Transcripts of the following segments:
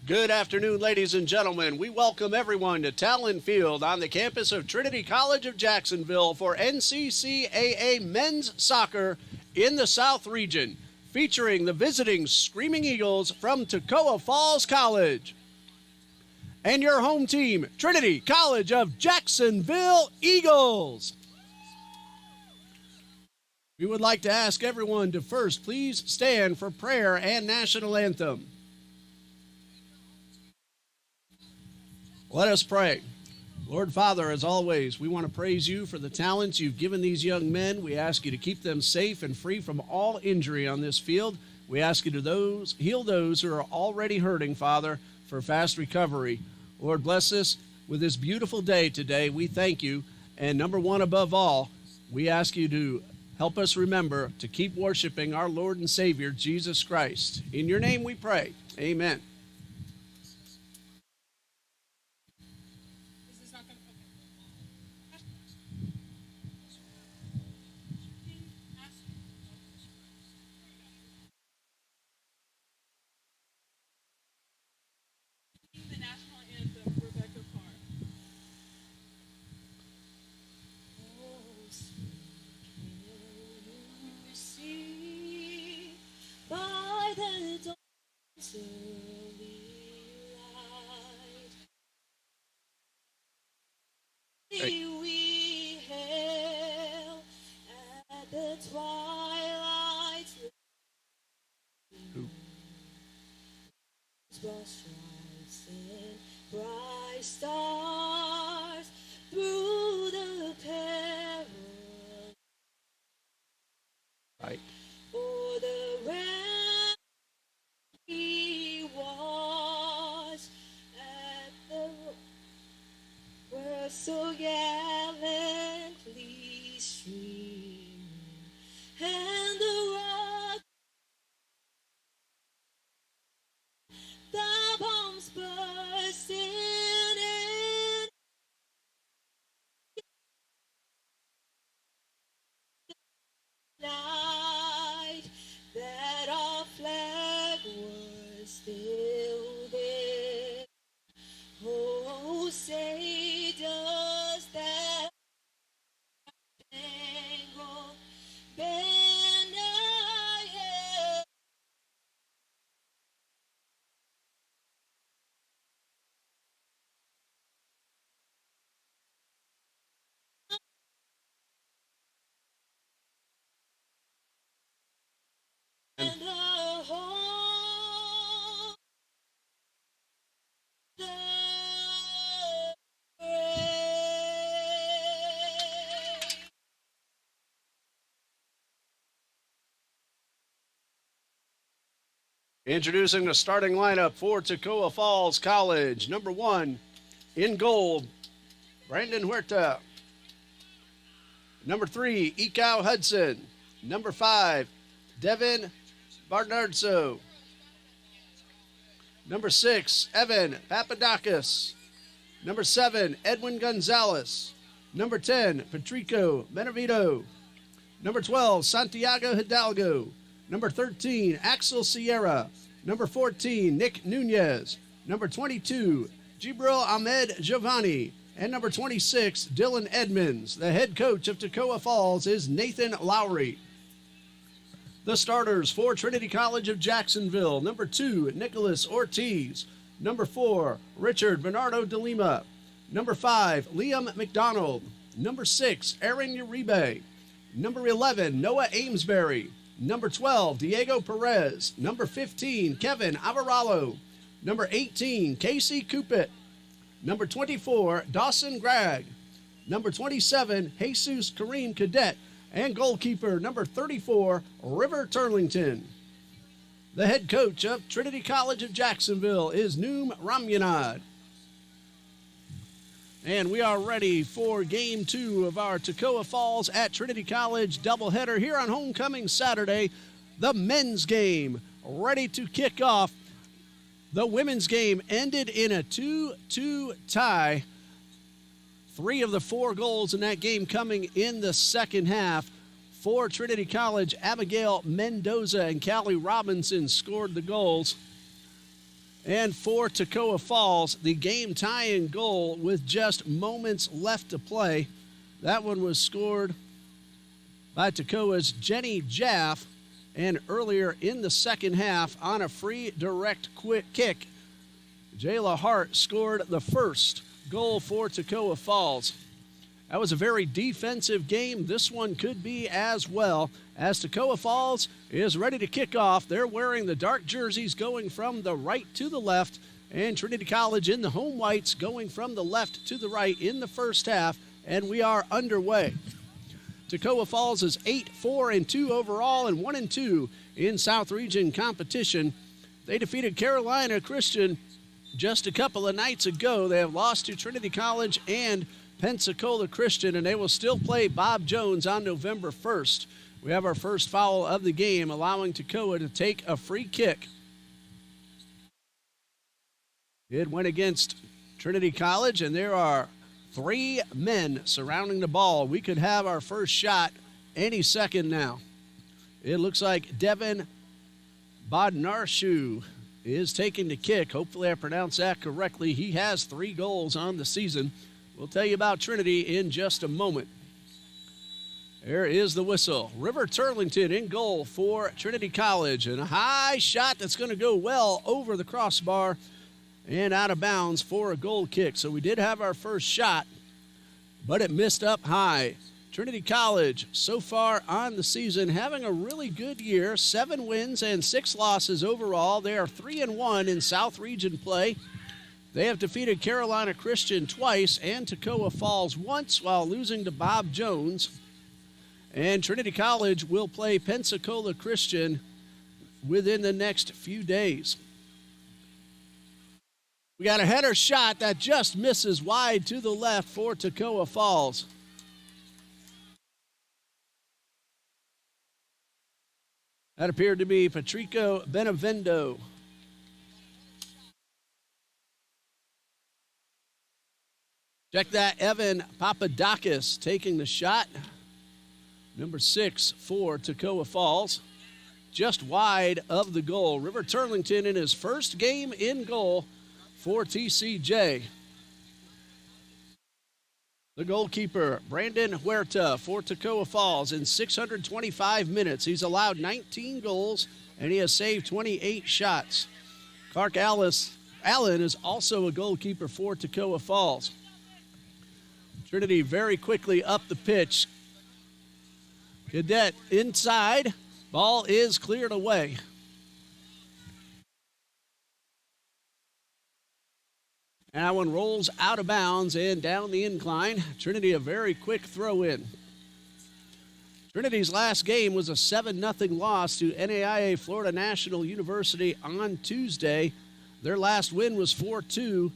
Good afternoon, ladies and gentlemen. We welcome everyone to Talon Field on the campus of Trinity College of Jacksonville for NCCAA men's soccer in the South region, featuring the visiting Screaming Eagles from Toccoa Falls College. And your home team, Trinity College of Jacksonville Eagles. We would like to ask everyone to first please stand for prayer and national anthem. Let us pray. Lord Father, as always, we want to praise you for the talents you've given these young men. We ask you to keep them safe and free from all injury on this field. We ask you to heal those who are already hurting, Father, for fast recovery. Lord, bless us with this beautiful day today. We thank you. And number one, above all, we ask you to help us remember to keep worshiping our Lord and Savior, Jesus Christ. In your name we pray. Amen. We hail at the twilight's stripes and bright stars through the peril. Right. For the ram he was at the were so gallantly streaming, and the rock, the bombs bursting in night, that our flag was still there. Oh, say does that spangled banner yet and the whole Introducing the starting lineup for Toccoa Falls College. Number 1, in goal, Brandon Huerta. Number 3, Ekau Hudson. Number 5, Devin Bernardso. Number 6, Evan Papadakis. Number 7, Edwin Gonzalez. Number 10, Patrico Benavito. Number 12, Santiago Hidalgo. Number 13, Axel Sierra. Number 14, Nick Nunez. Number 22, Jibril Ahmed Giovanni. And number 26, Dylan Edmonds. The head coach of Toccoa Falls is Nathan Lowry. The starters for Trinity College of Jacksonville: number 2, Nicholas Ortiz. Number 4, Richard Bernardo de Lima. Number 5, Liam McDonald. Number 6, Aaron Uribe. Number 11, Noah Amesbury. Number 12, Diego Perez. Number 15, Kevin Avarallo. Number 18, Casey Coupet. Number 24, Dawson Gregg. Number 27, Jesus Kareem Cadet. And goalkeeper, number 34, River Turlington. The head coach of Trinity College of Jacksonville is Noom Ramyanad. And we are ready for Game 2 of our Toccoa Falls at Trinity College doubleheader here on Homecoming Saturday. The men's game ready to kick off. The women's game ended in a 2-2 tie. 3 of the 4 goals in that game coming in the second half. For Trinity College, Abigail Mendoza and Callie Robinson scored the goals. And for Toccoa Falls, the game-tying goal with just moments left to play. That one was scored by Toccoa's Jenny Jaff, and earlier in the second half on a free direct quick kick, Jayla Hart scored the first goal for Toccoa Falls. That was a very defensive game. This one could be as well, as Toccoa Falls is ready to kick off. They're wearing the dark jerseys going from the right to the left, and Trinity College in the home whites going from the left to the right in the first half, and we are underway. Toccoa Falls is 8-4-2 overall and 1-2 in South Region competition. They defeated Carolina Christian just a couple of nights ago. They have lost to Trinity College and Pensacola Christian, and they will still play Bob Jones on November 1st. We have our first foul of the game, allowing Toccoa to take a free kick. It went against Trinity College, and there are 3 men surrounding the ball. We could have our first shot any second now. It looks like Devin Bodnarshu is taking the kick. Hopefully I pronounced that correctly. He has 3 goals on the season. We'll tell you about Trinity in just a moment. There is the whistle. River Turlington in goal for Trinity College. And a high shot that's going to go well over the crossbar and out of bounds for a goal kick. So we did have our first shot, but it missed up high. Trinity College, so far on the season, having a really good year. 7 wins and 6 losses overall. They are 3-1 in South Region play. They have defeated Carolina Christian twice and Toccoa Falls once while losing to Bob Jones. And Trinity College will play Pensacola Christian within the next few days. We got a header shot that just misses wide to the left for Toccoa Falls. That appeared to be Patrico Benevendo. Check that, Evan Papadakis taking the shot. Number 6 for Toccoa Falls. Just wide of the goal. River Turlington in his first game in goal for TCJ. The goalkeeper, Brandon Huerta for Toccoa Falls in 625 minutes. He's allowed 19 goals, and he has saved 28 shots. Clark Allen is also a goalkeeper for Toccoa Falls. Trinity very quickly up the pitch. Cadet inside. Ball is cleared away. And that one rolls out of bounds and down the incline. Trinity a very quick throw in. Trinity's last game was a 7-0 loss to NAIA Florida National University on Tuesday. Their last win was 4-2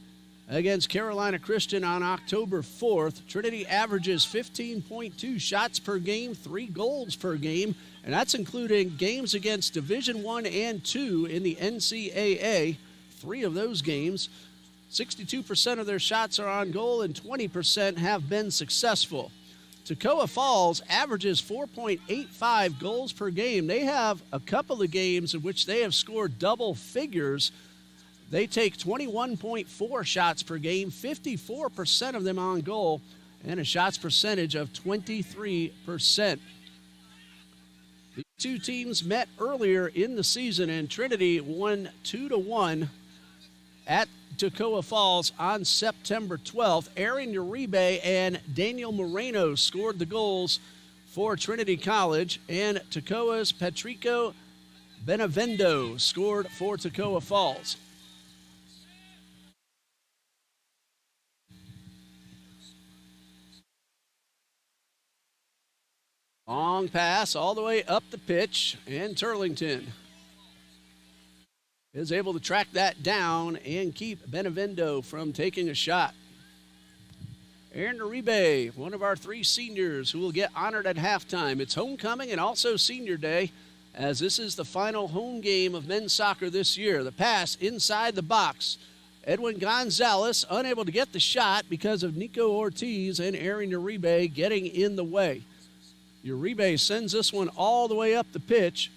against Carolina Christian on October 4th. Trinity averages 15.2 shots per game, 3 goals per game, and that's including games against Division I and II in the NCAA. 3 of those games. 62% of their shots are on goal and 20% have been successful. Toccoa Falls averages 4.85 goals per game. They have a couple of games in which they have scored double figures. They take 21.4 shots per game, 54% of them on goal, and a shots percentage of 23%. The 2 teams met earlier in the season, and Trinity won 2-1 at Toccoa Falls on September 12th. Aaron Uribe and Daniel Moreno scored the goals for Trinity College, and Toccoa's Patrico Benevendo scored for Toccoa Falls. Long pass all the way up the pitch, and Turlington is able to track that down and keep Benevendo from taking a shot. Aaron Uribe, one of our 3 seniors who will get honored at halftime. It's homecoming and also senior day, as this is the final home game of men's soccer this year. The pass inside the box. Edwin Gonzalez unable to get the shot because of Nico Ortiz and Aaron Uribe getting in the way. Uribe sends this one all the way up the pitch,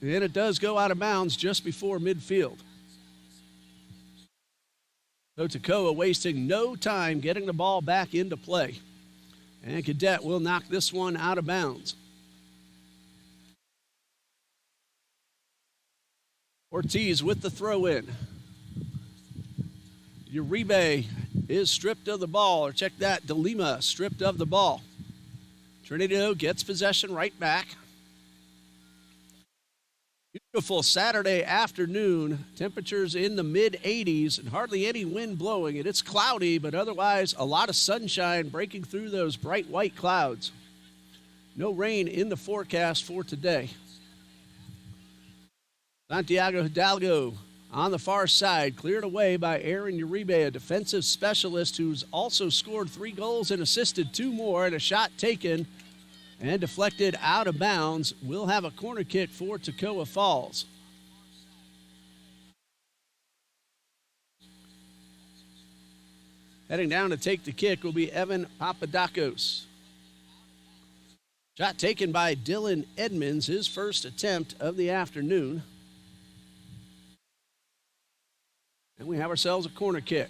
and it does go out of bounds just before midfield. So Toccoa wasting no time getting the ball back into play. And Cadet will knock this one out of bounds. Ortiz with the throw in. Uribe is stripped of the ball, or check that, DeLima stripped of the ball. Trinity gets possession right back. Beautiful Saturday afternoon, temperatures in the mid-80s and hardly any wind blowing. And it's cloudy, but otherwise a lot of sunshine breaking through those bright white clouds. No rain in the forecast for today. Santiago Hidalgo on the far side, cleared away by Aaron Uribe, a defensive specialist who's also scored 3 goals and assisted 2 more, and a shot taken and deflected out of bounds. We'll have a corner kick for Toccoa Falls. Heading down to take the kick will be Evan Papadakos. Shot taken by Dylan Edmonds, his first attempt of the afternoon. And we have ourselves a corner kick.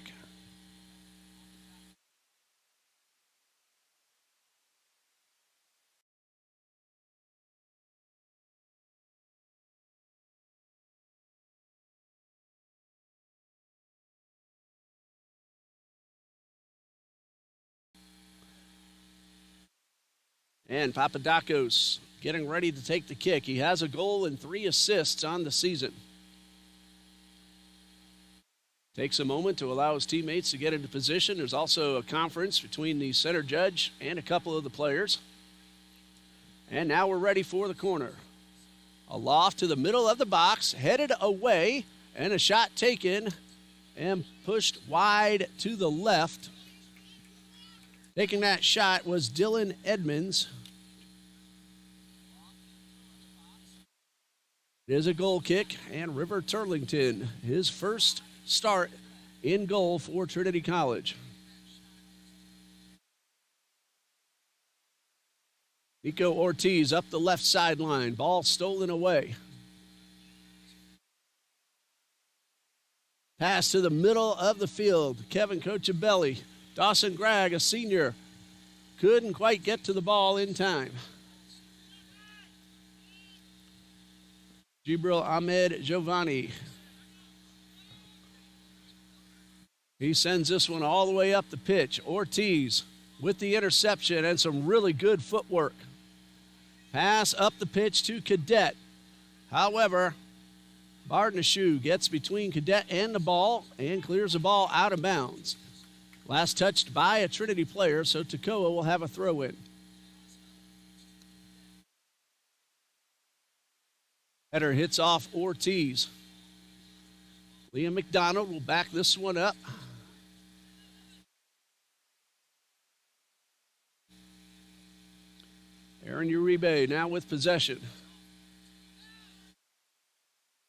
And Papadakos getting ready to take the kick. He has a goal and 3 assists on the season. Takes a moment to allow his teammates to get into position. There's also a conference between the center judge and a couple of the players. And now we're ready for the corner. A loft to the middle of the box, headed away, and a shot taken and pushed wide to the left. Taking that shot was Dylan Edmonds. It is a goal kick, and River Turlington, his first start in goal for Trinity College. Nico Ortiz up the left sideline. Ball stolen away. Pass to the middle of the field. Kevin Cochabelli. Dawson Gregg, a senior, couldn't quite get to the ball in time. Jibril Ahmed Giovanni. He sends this one all the way up the pitch. Ortiz with the interception and some really good footwork. Pass up the pitch to Cadet. However, Bardneshu gets between Cadet and the ball and clears the ball out of bounds. Last touched by a Trinity player, so Toccoa will have a throw-in. Header hits off Ortiz. Liam McDonald will back this one up. Aaron Uribe now with possession.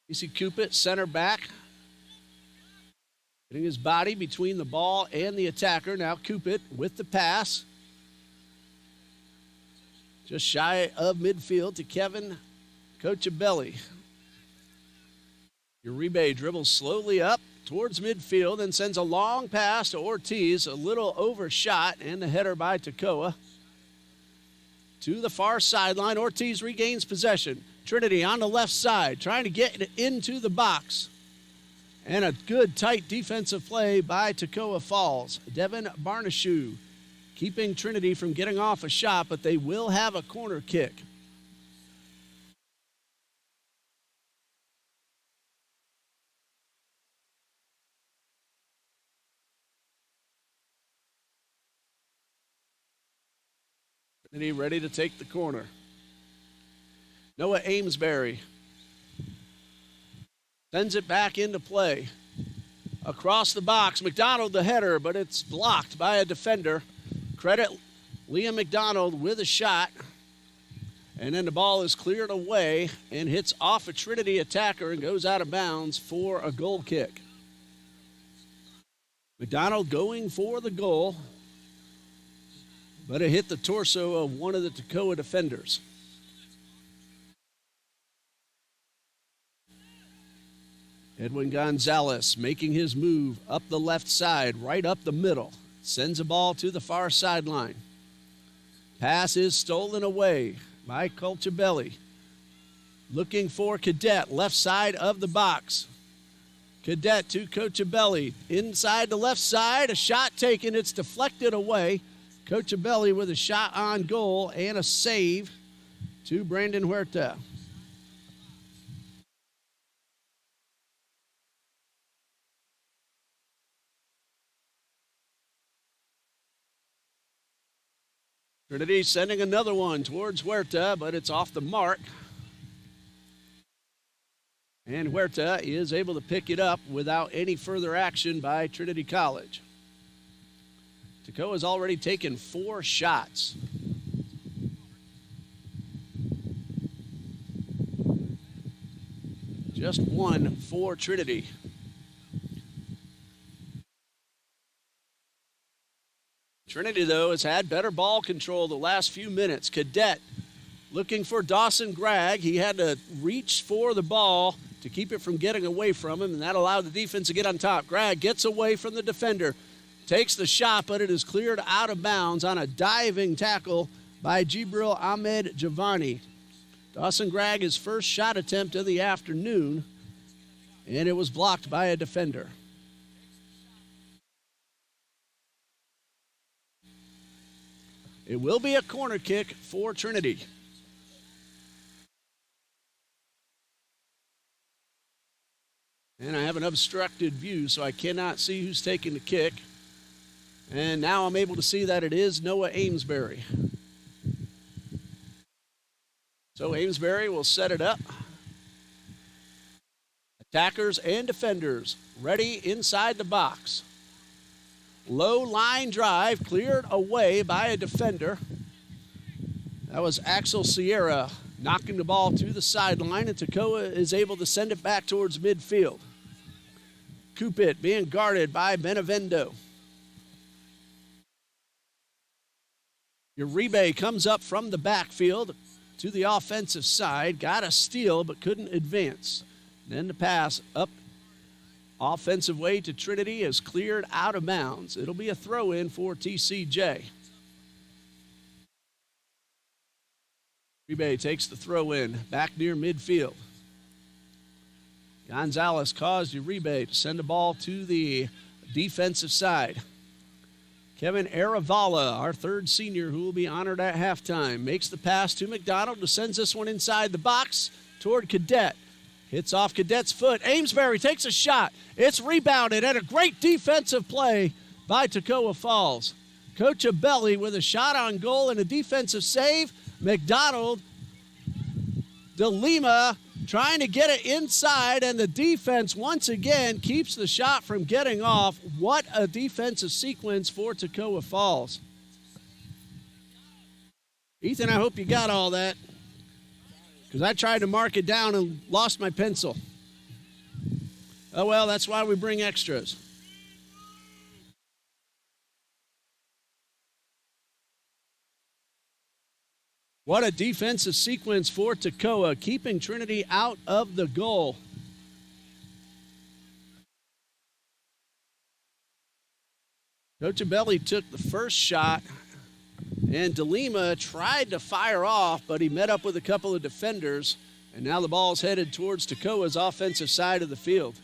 Casey Cupid, center back. Getting his body between the ball and the attacker. Now Cupid with the pass. Just shy of midfield to Kevin Cochabelli. Uribe dribbles slowly up towards midfield and sends a long pass to Ortiz. A little overshot, and the header by Toccoa. To the far sideline, Ortiz regains possession. Trinity on the left side, trying to get it into the box. And a good, tight defensive play by Toccoa Falls. Devin Bardneshu keeping Trinity from getting off a shot, but they will have a corner kick. Trinity ready to take the corner. Noah Amesbury sends it back into play. Across the box, McDonald the header, but it's blocked by a defender. Credit Liam McDonald with a shot. And then the ball is cleared away and hits off a Trinity attacker and goes out of bounds for a goal kick. McDonald going for the goal, but it hit the torso of one of the Toccoa defenders. Edwin Gonzalez making his move up the left side, right up the middle. Sends a ball to the far sideline. Pass is stolen away by Colchabelli. Looking for Cadet, left side of the box. Cadet to Colchabelli. Inside the left side, a shot taken. It's deflected away. Colchabelli with a shot on goal and a save to Brandon Huerta. Trinity sending another one towards Huerta, but it's off the mark. And Huerta is able to pick it up without any further action by Trinity College. Toccoa has already taken 4 shots. Just 1 for Trinity. Trinity, though, has had better ball control the last few minutes. Cadet looking for Dawson Gregg. He had to reach for the ball to keep it from getting away from him, and that allowed the defense to get on top. Gregg gets away from the defender, takes the shot, but it is cleared out of bounds on a diving tackle by Jibril Ahmed Javani. Dawson Gregg, his first shot attempt of the afternoon, and it was blocked by a defender. It will be a corner kick for Trinity. And I have an obstructed view, so I cannot see who's taking the kick. And now I'm able to see that it is Noah Amesbury. So Amesbury will set it up. Attackers and defenders ready inside the box. Low line drive cleared away by a defender. That was Axel Sierra knocking the ball to the sideline, and Toccoa is able to send it back towards midfield. Cupid being guarded by Benevendo. Uribe comes up from the backfield to the offensive side. Got a steal but couldn't advance. Then the pass up offensive way to Trinity is cleared out of bounds. It'll be a throw-in for TCJ. Uribe takes the throw-in back near midfield. Gonzalez caused Uribe to send the ball to the defensive side. Kevin Aravala, our third senior who will be honored at halftime, makes the pass to McDonald, who sends this one inside the box toward Cadet. Hits off Cadet's foot. Amesbury takes a shot. It's rebounded and a great defensive play by Toccoa Falls. Colchabelli with a shot on goal and a defensive save. McDonald, De Lima trying to get it inside, and the defense once again keeps the shot from getting off. What a defensive sequence for Toccoa Falls. Ethan, I hope you got all that, because I tried to mark it down and lost my pencil. Oh, well, that's why we bring extras. What a defensive sequence for Toccoa, keeping Trinity out of the goal. Colchabelli took the first shot, and De Lima tried to fire off, but he met up with a couple of defenders, and now the ball's headed towards Toccoa's offensive side of the field.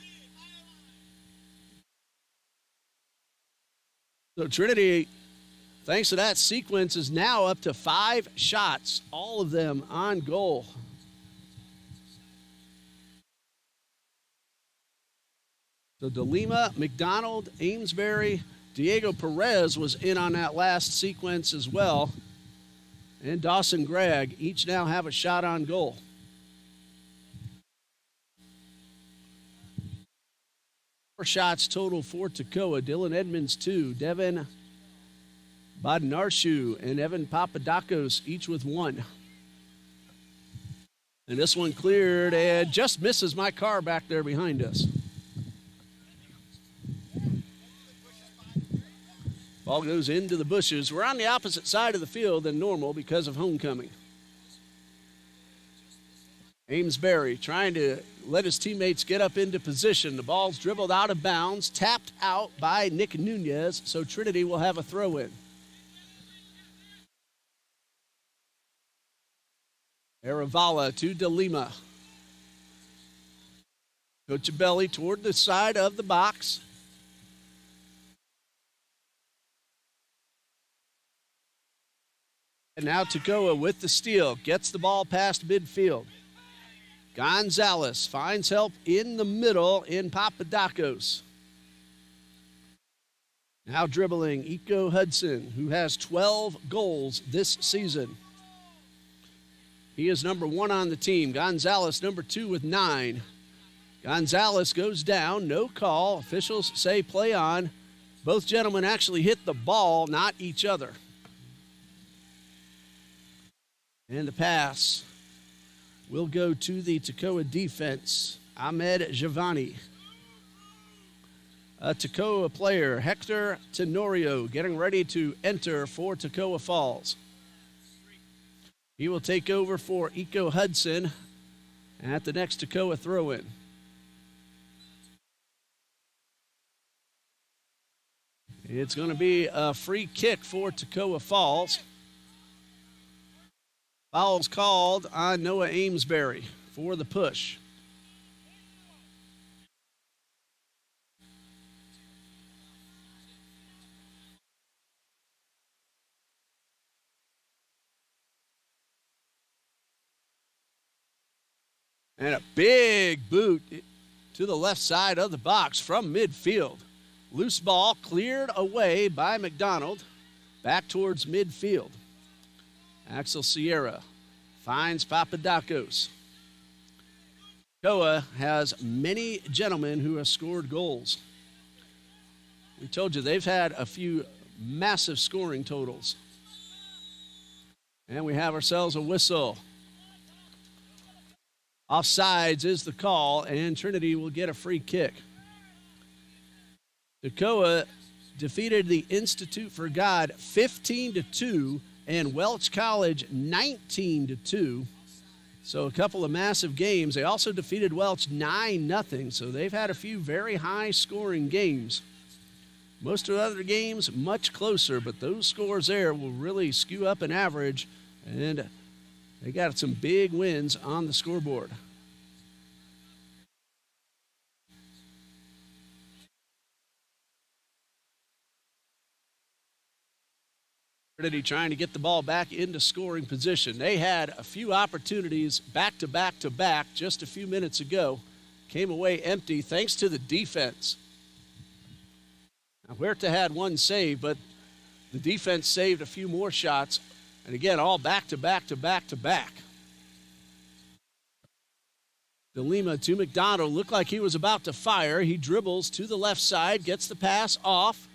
So Trinity, thanks to that sequence, is now up to 5 shots, all of them on goal. So De Lima, McDonald, Amesbury, Diego Perez was in on that last sequence as well. And Dawson Gregg each now have a shot on goal. Four shots total for Toccoa. Dylan Edmonds 2, Devin Badnarshu and Evan Papadakos each with 1. And this one cleared and just misses my car back there behind us. Ball goes into the bushes. We're on the opposite side of the field than normal because of homecoming. Amesbury trying to let his teammates get up into position. The ball's dribbled out of bounds, tapped out by Nick Nunez, so Trinity will have a throw-in. Aravala to De Lima. Cochabelli toward the side of the box. And now Toccoa with the steal. Gets the ball past midfield. Gonzalez finds help in the middle in Papadakos. Now dribbling Iko Hudson, who has 12 goals this season. He is number 1 on the team. Gonzalez, number 2 with 9. Gonzalez goes down, no call. Officials say play on. Both gentlemen actually hit the ball, not each other. And the pass will go to the Toccoa defense. Ahmed Giovanni. A Toccoa player, Hector Tenorio, getting ready to enter for Toccoa Falls. He will take over for Iko Hudson at the next Toccoa throw-in. It's going to be a free kick for Toccoa Falls. Foul's called on Noah Amesbury for the push. And a big boot to the left side of the box from midfield. Loose ball cleared away by McDonald. Back towards midfield. Axel Sierra finds Papadakos. Toccoa has many gentlemen who have scored goals. We told you they've had a few massive scoring totals. And we have ourselves a whistle. Offsides is the call, and Trinity will get a free kick. Toccoa defeated the Institute for God 15-2 and Welch College 19-2. So a couple of massive games. They also defeated Welch 9-0, so they've had a few very high-scoring games. Most of the other games much closer, but those scores there will really skew up an average, and they got some big wins on the scoreboard. Trinity trying to get the ball back into scoring position. They had a few opportunities back to back to back just a few minutes ago. Came away empty thanks to the defense. Now, Huerta had one save, but the defense saved a few more shots. And again, all back to back to back to back. De Lima to McDonald. Looked like he was about to fire. He dribbles to the left side, gets the pass off.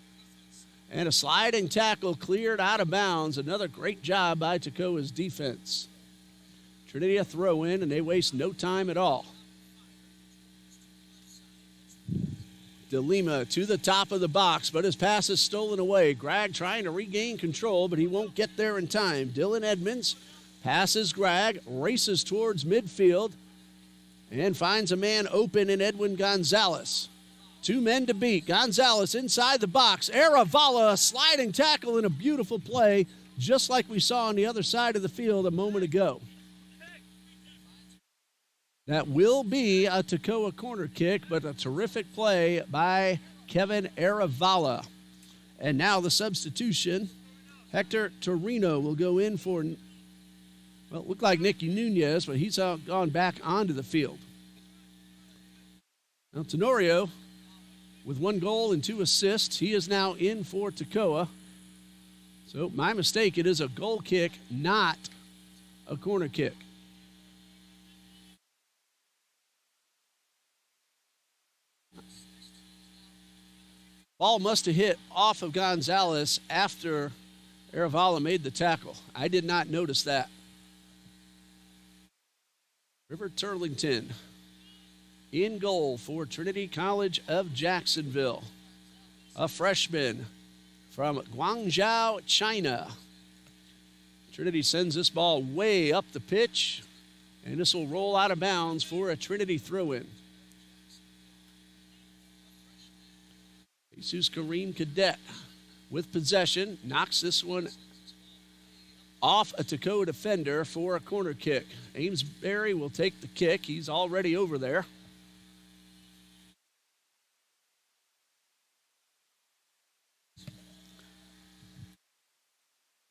And a sliding tackle cleared out of bounds. Another great job by Toccoa's defense. Trinity a throw in, and they waste no time at all. De Lima to the top of the box, but his pass is stolen away. Gragg trying to regain control, but he won't get there in time. Dylan Edmonds passes Gragg, races towards midfield, and finds a man open in Edwin Gonzalez. 2 men to beat. Gonzalez inside the box. Aravala, a sliding tackle and a beautiful play, just like we saw on the other side of the field a moment ago. That will be a Toccoa corner kick, but a terrific play by Kevin Aravala. And now the substitution. Hector Torino will go in for, well, it looked like Nicky Nunez, but he's gone back onto the field. Now Tenorio, with 1 goal and 2 assists, he is now in for Toccoa. So my mistake, it is a goal kick, not a corner kick. Ball must have hit off of Gonzalez after Aravala made the tackle. I did not notice that. River Turlington in goal for Trinity College of Jacksonville. A freshman from Guangzhou, China. Trinity sends this ball way up the pitch, And this will roll out of bounds for a Trinity throw-in. Jesus Kareem Cadet with possession. Knocks this one off a Toccoa defender for a corner kick. Amesbury will take the kick. He's already over there.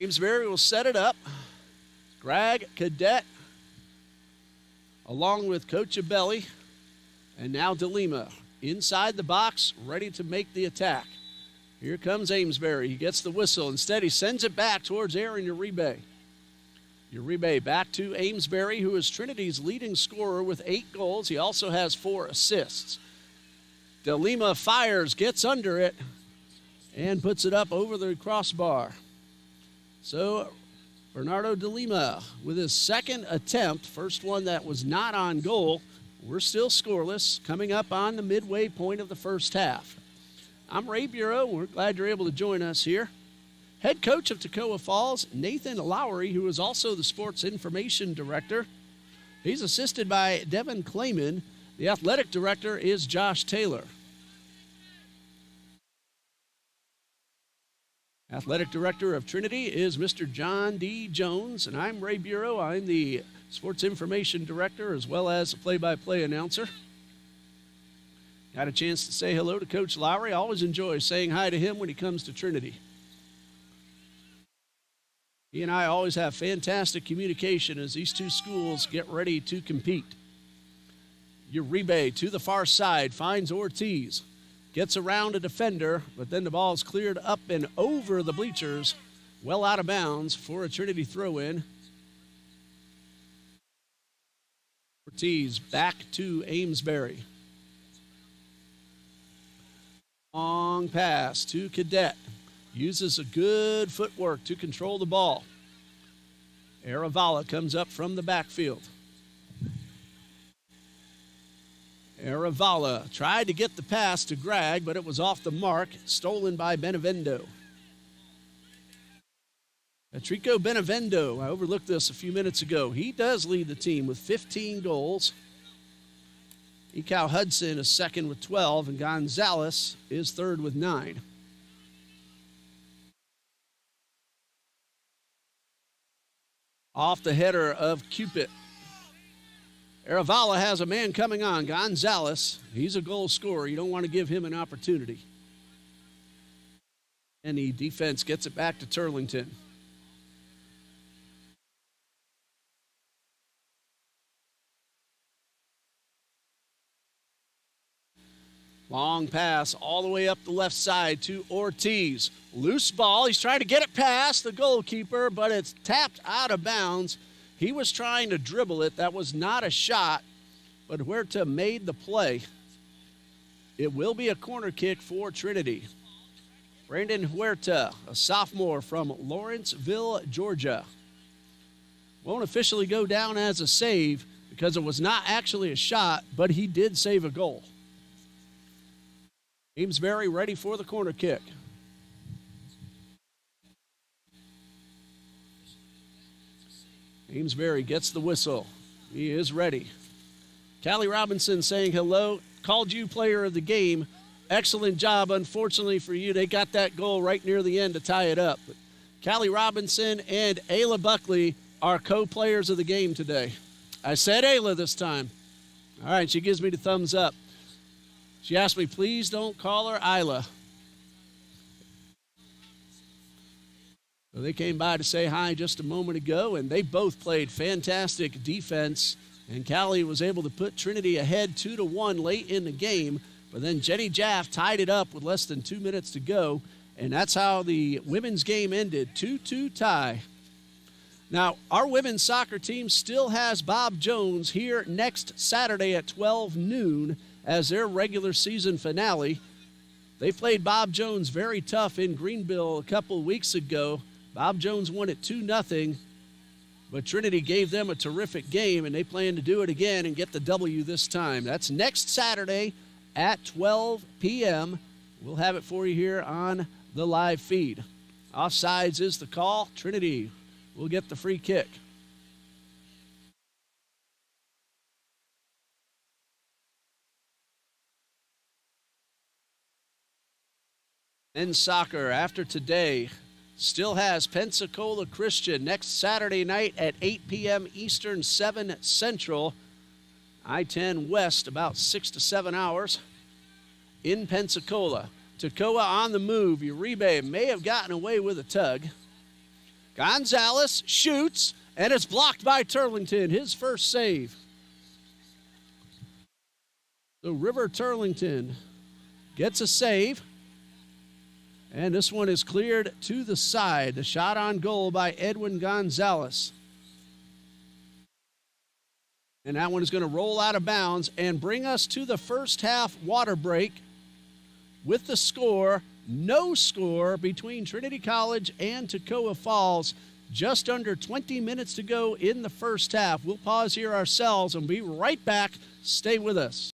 Amesbury will set it up. Greg Cadet along with Coach Abelli, and now DeLima inside the box, ready to make the attack. Here comes Amesbury. He gets the whistle. Instead, he sends it back towards Aaron Uribe. Uribe back to Amesbury, who is Trinity's leading scorer with 8 goals. He also has 4 assists. DeLima fires, gets under it, and puts it up over the crossbar. So Bernardo DeLima with his second attempt, first one that was not on goal. We're still scoreless, coming up on the midway point of the first half. I'm Ray Bureau. We're glad you're able to join us here. Head coach of Toccoa Falls, Nathan Lowry, who is also the sports information director. He's assisted by Devin Clayman. The athletic director is Josh Taylor. Athletic director of Trinity is Mr. John D. Jones, and I'm Ray Bureau. I'm the sports information director as well as a play-by-play announcer. Got a chance to say hello to Coach Lowry. I always enjoy saying hi to him when he comes to Trinity. He and I always have fantastic communication as these two schools get ready to compete. Uribe to the far side, finds Ortiz. Gets around a defender, but then the ball is cleared up and over the bleachers, well out of bounds for a Trinity throw-in. Ortiz back to Amesbury. Long pass to Cadet. Uses a good footwork to control the ball. Aravala comes up from the backfield. Aravala tried to get the pass to Greg, but it was off the mark, stolen by Benevendo. Patrico Benevendo, I overlooked this a few minutes ago. He does lead the team with 15 goals. Ekau Hudson is second with 12, and Gonzalez is third with 9. Off the header of Cupid. Aravala has a man coming on, Gonzalez. He's a goal scorer. You don't want to give him an opportunity. And the defense gets it back to Turlington. Long pass all the way up the left side to Ortiz. Loose ball. He's trying to get it past the goalkeeper, but it's tapped out of bounds. He was trying to dribble it. That was not a shot, but Huerta made the play. It will be a corner kick for Trinity. Brandon Huerta, a sophomore from Lawrenceville, Georgia. Won't officially go down as a save because it was not actually a shot, but he did save a goal. Amesbury ready for the corner kick. Amesbury gets the whistle. He is ready. Callie Robinson saying hello. Called you player of the game. Excellent job. Unfortunately for you, they got that goal right near the end to tie it up. But Callie Robinson and Ayla Buckley are co-players of the game today. I said Ayla this time. All right, she gives me the thumbs up. She asked me, please don't call her Isla. So they came by to say hi just a moment ago, and they both played fantastic defense. And Callie was able to put Trinity ahead 2-1 late in the game. But then Jenny Jaff tied it up with less than 2 minutes to go. And that's how the women's game ended, 2-2 tie. Now, our women's soccer team still has Bob Jones here next Saturday at 12 noon as their regular season finale. They played Bob Jones very tough in Greenville a couple weeks ago. Bob Jones won it 2-0, but Trinity gave them a terrific game, and they plan to do it again and get the W this time. That's next Saturday at 12 p.m. We'll have it for you here on the live feed. Offsides is the call. Trinity will get the free kick. Men's soccer, after today, still has Pensacola Christian next Saturday night at 8 p.m. Eastern, 7 Central. I-10 West, about 6 to 7 hours in Pensacola. Toccoa on the move. Uribe may have gotten away with a tug. Gonzalez shoots, and it's blocked by Turlington, his first save. So River Turlington gets a save. And this one is cleared to the side. The shot on goal by Edwin Gonzalez. And that one is going to roll out of bounds and bring us to the first half water break with the score, no score between Trinity College and Toccoa Falls. Just under 20 minutes to go in the first half. We'll pause here ourselves and be right back. Stay with us.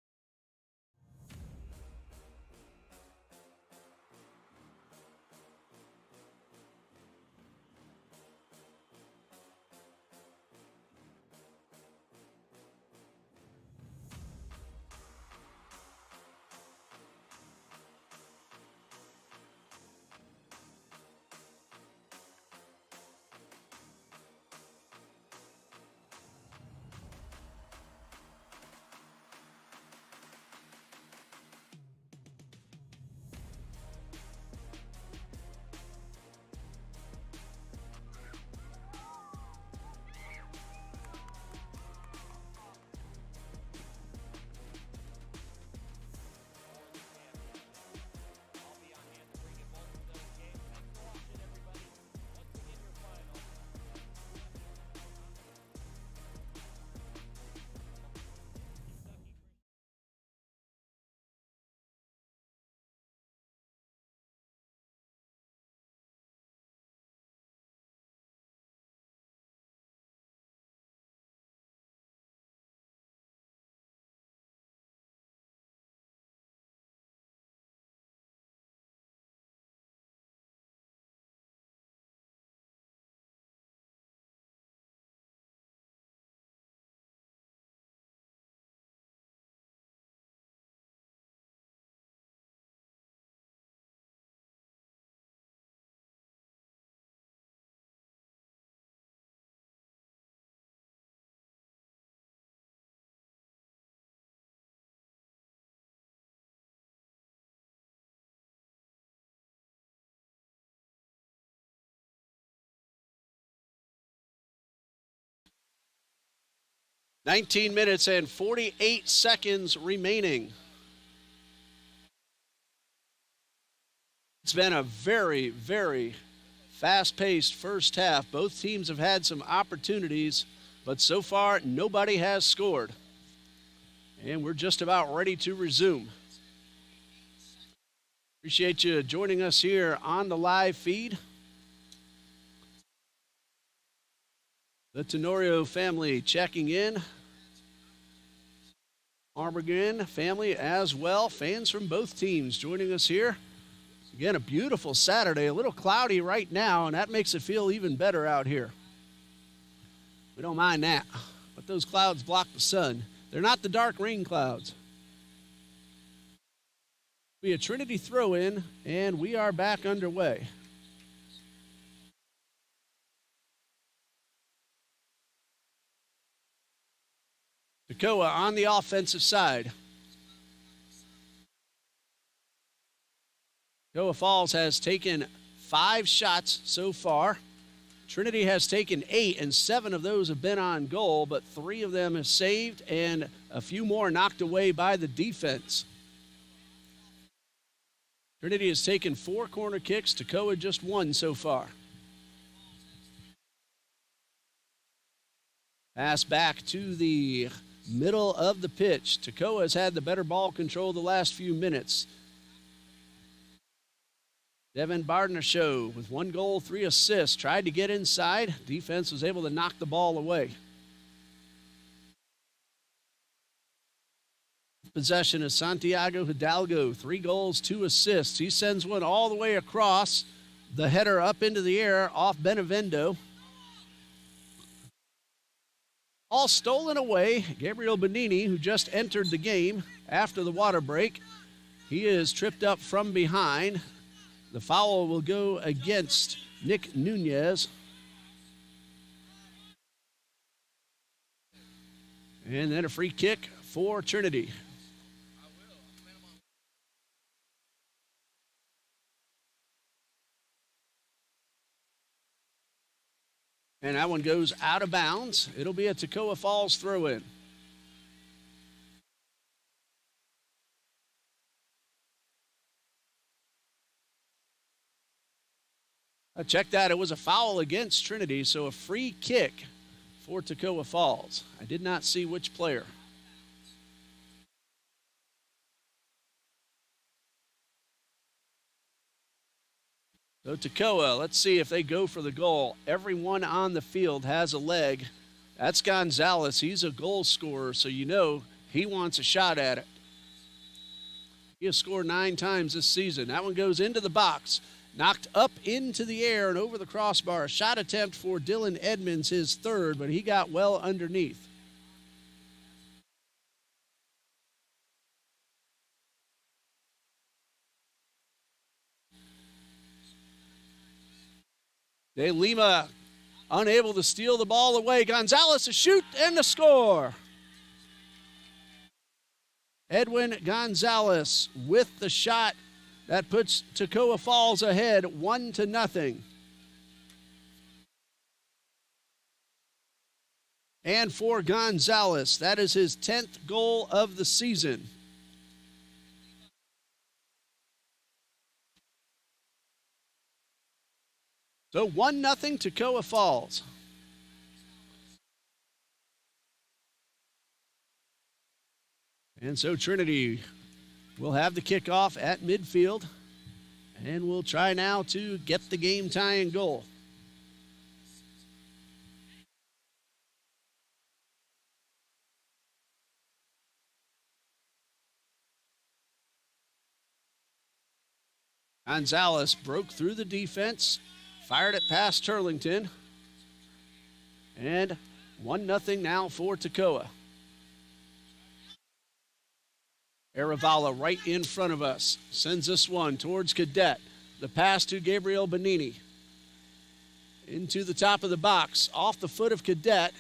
"19 minutes and 48 seconds remaining. It's been a very, very fast-paced first half. Both teams have had some opportunities, but so far nobody has scored. And we're just about ready to resume. Appreciate you joining us here on the live feed. The Tenorio family checking in. Armageddon family as well. Fans from both teams joining us here. Again, a beautiful Saturday. A little cloudy right now, and that makes it feel even better out here. We don't mind that, but those clouds block the sun. They're not the dark rain clouds. Be a Trinity throw-in, and we are back underway. Toccoa on the offensive side. Toccoa Falls has taken 5 shots so far. Trinity has taken 8, and 7 of those have been on goal, but 3 of them have saved and a few more knocked away by the defense. Trinity has taken 4 corner kicks. Toccoa just 1 so far. Pass back to the middle of the pitch. Toccoa has had the better ball control the last few minutes. Devin Bardner with 1 goal, 3 assists. Tried to get inside. Defense was able to knock the ball away. Possession is Santiago Hidalgo. 3 goals, 2 assists. He sends one all the way across. The header up into the air off Benevendo. All stolen away. Gabriel Bonini, who just entered the game after the water break. He is tripped up from behind. The foul will go against Nick Nunez. And then a free kick for Trinity. And that one goes out of bounds. It'll be a Toccoa Falls throw-in. Check that. It was a foul against Trinity, so a free kick for Toccoa Falls. I did not see which player. So Toccoa, let's see if they go for the goal. Everyone on the field has a leg. That's Gonzalez. He's a goal scorer, so you know he wants a shot at it. He has scored 9 times this season. That one goes into the box. Knocked up into the air and over the crossbar. Shot attempt for Dylan Edmonds, his third, but he got well underneath. De Lima unable to steal the ball away. Gonzalez a shoot and a score. Edwin Gonzalez with the shot that puts Toccoa Falls ahead 1-0. And for Gonzalez, that is his 10th goal of the season. So 1-0 Toccoa Falls. And so Trinity will have the kickoff at midfield. And we'll try now to get the game tying goal. Gonzalez broke through the defense. Fired it past Turlington. And 1-0 now for Toccoa. Aravala right in front of us. Sends this one towards Cadet. The pass to Gabriel Bonini. Into the top of the box. Off the foot of Cadet.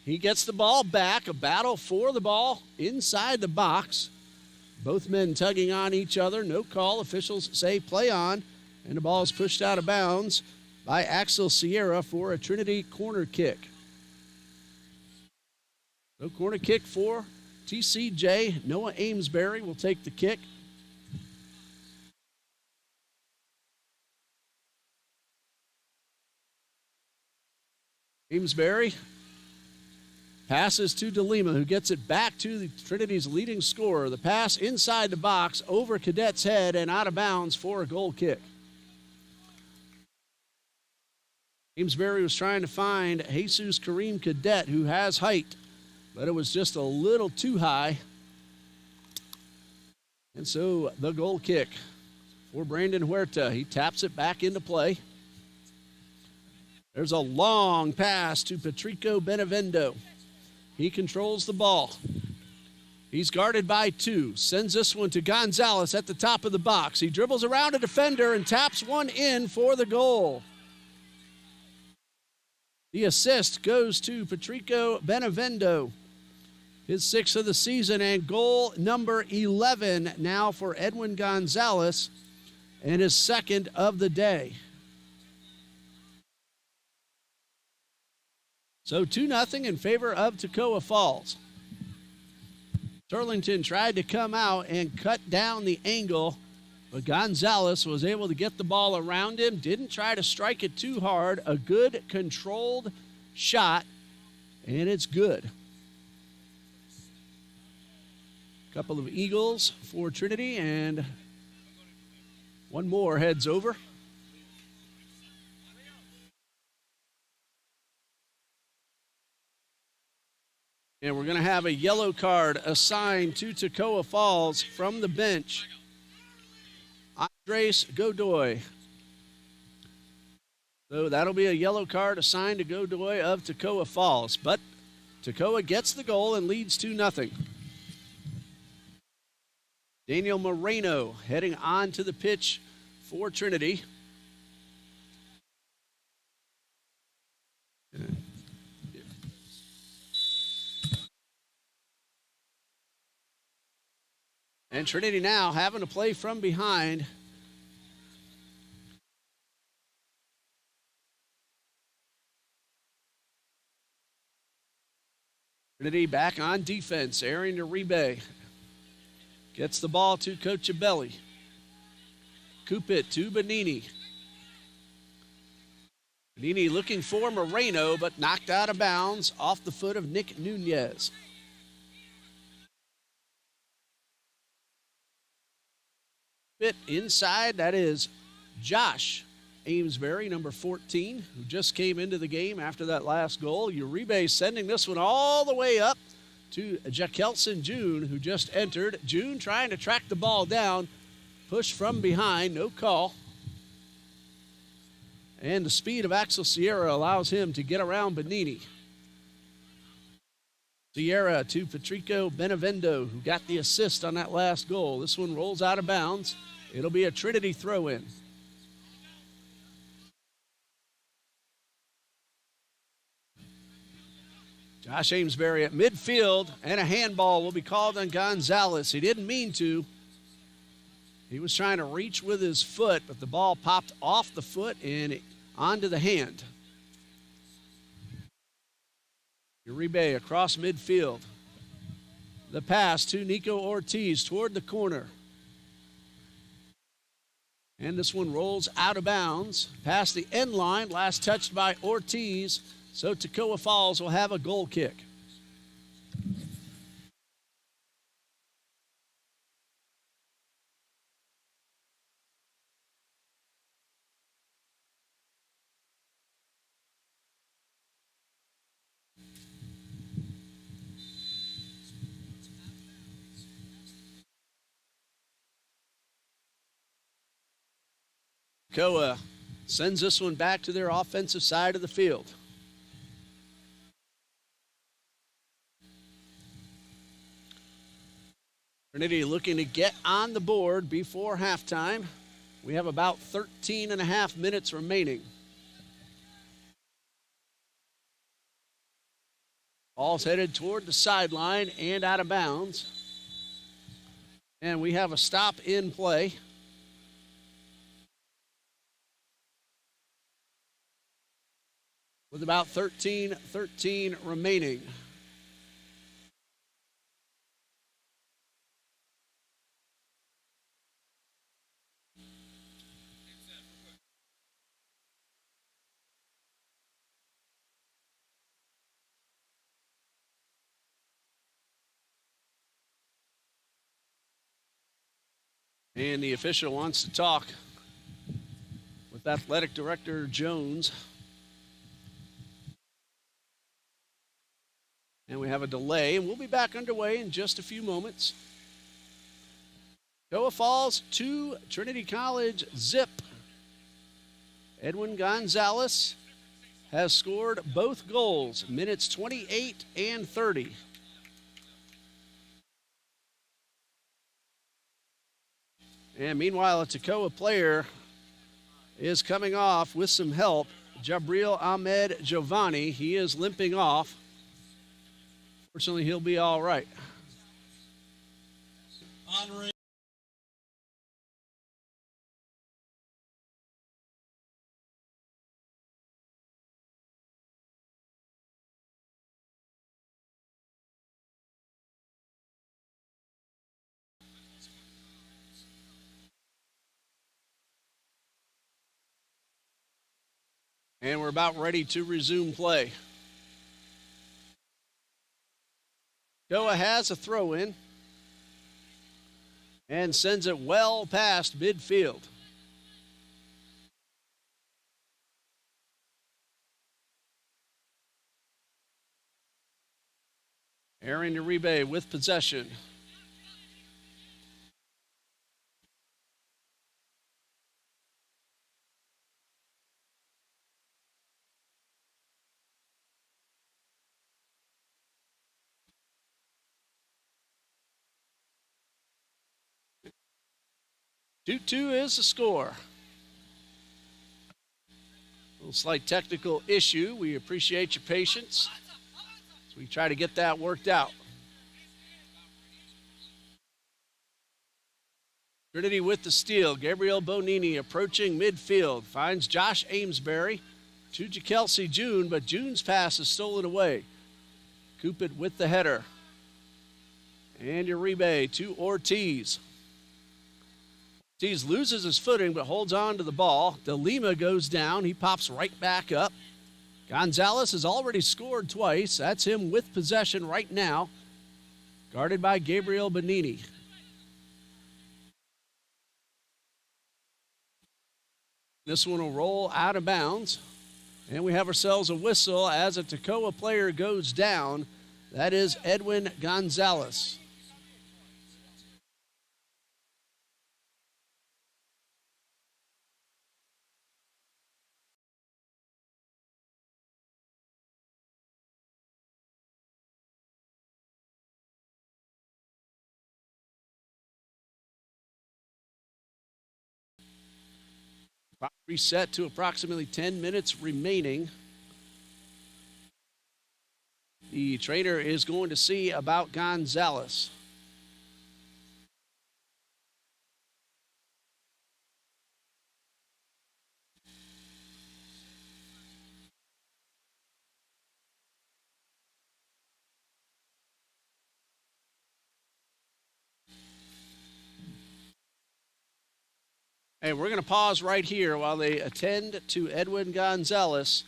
He gets the ball back. A battle for the ball inside the box. Both men tugging on each other. No call. Officials say play on. And the ball is pushed out of bounds by Axel Sierra for a Trinity corner kick. So corner kick for TCJ. Noah Amesbury will take the kick. Amesbury passes to De Lima, who gets it back to the Trinity's leading scorer. The pass inside the box, over Cadet's head, and out of bounds for a goal kick. Amesbury was trying to find Jesus Kareem Cadet, who has height, but it was just a little too high. And so the goal kick for Brandon Huerta. He taps it back into play. There's a long pass to Patrico Benevendo. He controls the ball. He's guarded by 2. Sends this one to Gonzalez at the top of the box. He dribbles around a defender and taps one in for the goal. The assist goes to Patrico Benevendo, his 6th of the season, and goal number 11 now for Edwin Gonzalez, and his 2nd of the day. So 2-0 in favor of Toccoa Falls. Turlington tried to come out and cut down the angle, but Gonzalez was able to get the ball around him, didn't try to strike it too hard. A good controlled shot, and it's good. A couple of Eagles for Trinity, and one more heads over. And we're going to have a yellow card assigned to Toccoa Falls from the bench. Andres Godoy. So that'll be a yellow card assigned to Godoy of Toccoa Falls. But Toccoa gets the goal and leads 2-0. Daniel Moreno heading onto the pitch for Trinity. And Trinity now having to play from behind. Trinity back on defense. Aaron Uribe gets the ball to Cochabelli. Coop it to Benini. Benini looking for Moreno, but knocked out of bounds off the foot of Nick Nunez. Bit inside, that is Josh Amesbury, number 14, who just came into the game after that last goal. Uribe sending this one all the way up to Jackelson June, who just entered. June trying to track the ball down, push from behind, no call. And the speed of Axel Sierra allows him to get around Benini. Sierra to Patrico Benevendo, who got the assist on that last goal. This one rolls out of bounds. It'll be a Trinity throw-in. Josh Amesbury at midfield, and a handball will be called on Gonzalez. He didn't mean to. He was trying to reach with his foot, but the ball popped off the foot and onto the hand. Uribe across midfield. The pass to Nico Ortiz toward the corner. And this one rolls out of bounds past the end line, last touched by Ortiz. So Toccoa Falls will have a goal kick. Toccoa sends this one back to their offensive side of the field. Trinity looking to get on the board before halftime. We have about 13 and a half minutes remaining. Ball's headed toward the sideline and out of bounds. And we have a stop in play. With about 13 remaining. And the official wants to talk with Athletic Director Jones. And we have a delay, and we'll be back underway in just a few moments. Toccoa Falls 2, Trinity College zip. Edwin Gonzalez has scored both goals, minutes 28 and 30. And meanwhile, a Toccoa player is coming off with some help. Jabril Ahmed Giovanni, he is limping off. Fortunately, he'll be all right. And we're about ready to resume play. Toccoa has a throw-in and sends it well past midfield. Aaron Uribe with possession. Two is the score. little slight technical issue. We appreciate your patience as we try to get that worked out. Trinity with the steal. Gabriel Bonini approaching midfield. Finds Josh Amesbury to Kelsey June, but June's pass is stolen away. Cupid with the header. And Uribe to Ortiz. Ortiz loses his footing but holds on to the ball. De Lima goes down. He pops right back up. Gonzalez has already scored twice. That's him with possession right now. Guarded by Gabriel Bonini. This one will roll out of bounds. And we have ourselves a whistle as a Toccoa player goes down. That is Edwin Gonzalez. Reset to approximately 10 minutes remaining. The trainer is going to see about Gonzalez. Hey, we're going to pause right here while they attend to Edwin Gonzalez.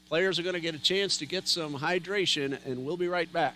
Players are going to get a chance to get some hydration, and we'll be right back.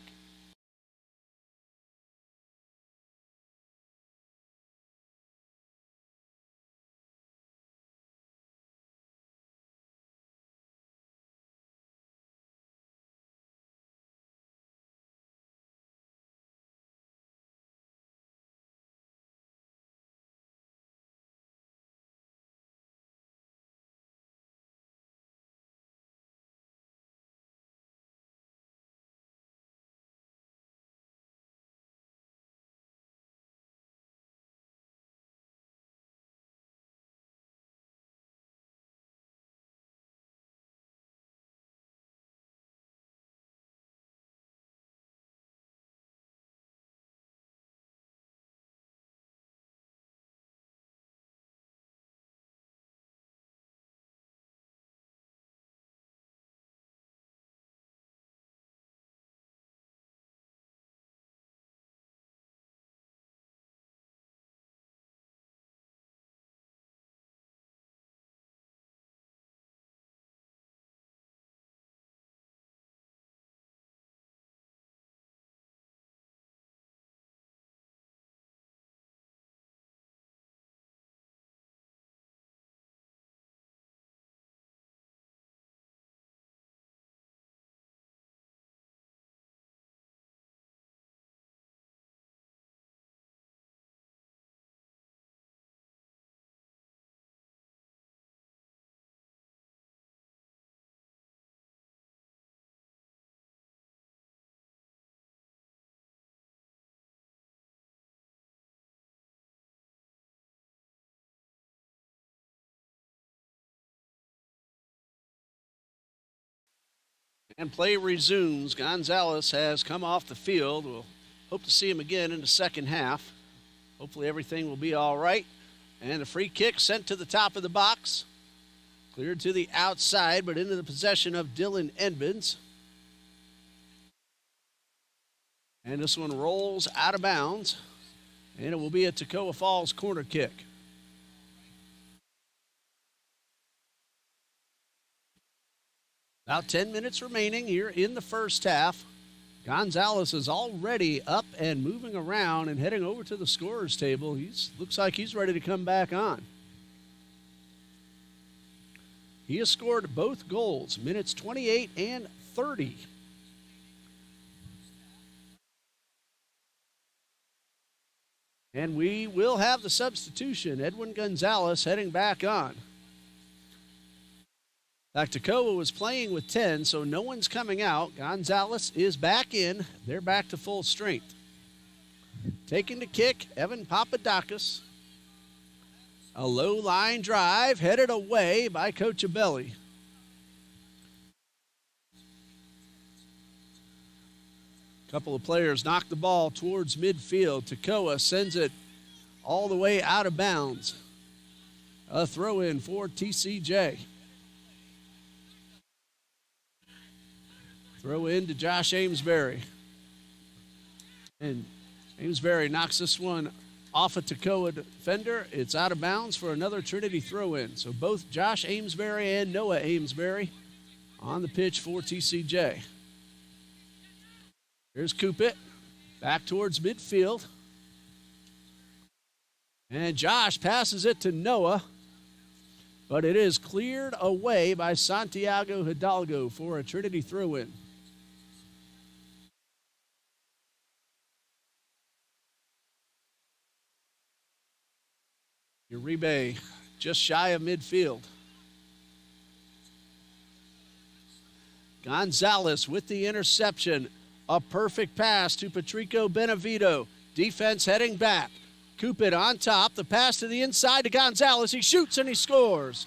And play resumes. Gonzalez has come off the field. We'll hope to see him again in the second half. Hopefully everything will be all right. And a free kick sent to the top of the box. Cleared to the outside, but into the possession of Dylan Edmonds. And this one rolls out of bounds. And it will be a Toccoa Falls corner kick. About 10 minutes remaining here in the first half. Gonzalez is already up and moving around and heading over to the scorer's table. Looks like he's ready to come back on. He has scored both goals, minutes 28 and 30. And we will have the substitution. Edwin Gonzalez heading back on. Toccoa was playing with 10, so no one's coming out. Gonzalez is back in. They're back to full strength. Taking the kick, Evan Papadakis. A low line drive headed away by Toccoa. Couple of players knock the ball towards midfield. Toccoa sends it all the way out of bounds. A throw in for TCJ. Throw in to Josh Amesbury. And Amesbury knocks this one off a Toccoa defender. It's out of bounds for another Trinity throw-in. So both Josh Amesbury and Noah Amesbury on the pitch for TCJ. Here's Coopit back towards midfield. And Josh passes it to Noah, but it is cleared away by Santiago Hidalgo for a Trinity throw-in. Uribe just shy of midfield. Gonzalez with the interception. A perfect pass to Patrico Benevito. Defense heading back. Coopit on top. The pass to the inside to Gonzalez. He shoots and he scores.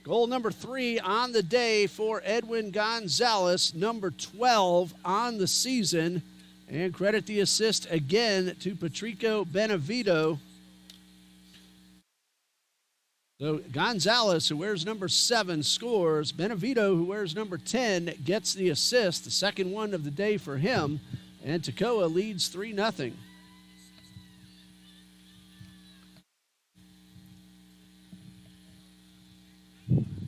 Goal number 3 on the day for Edwin Gonzalez. Number 12 on the season. And credit the assist again to Patrico Benevito. So Gonzalez, who wears number 7, scores. Benevito, who wears number 10, gets the assist, the second one of the day for him. And Toccoa leads 3-0.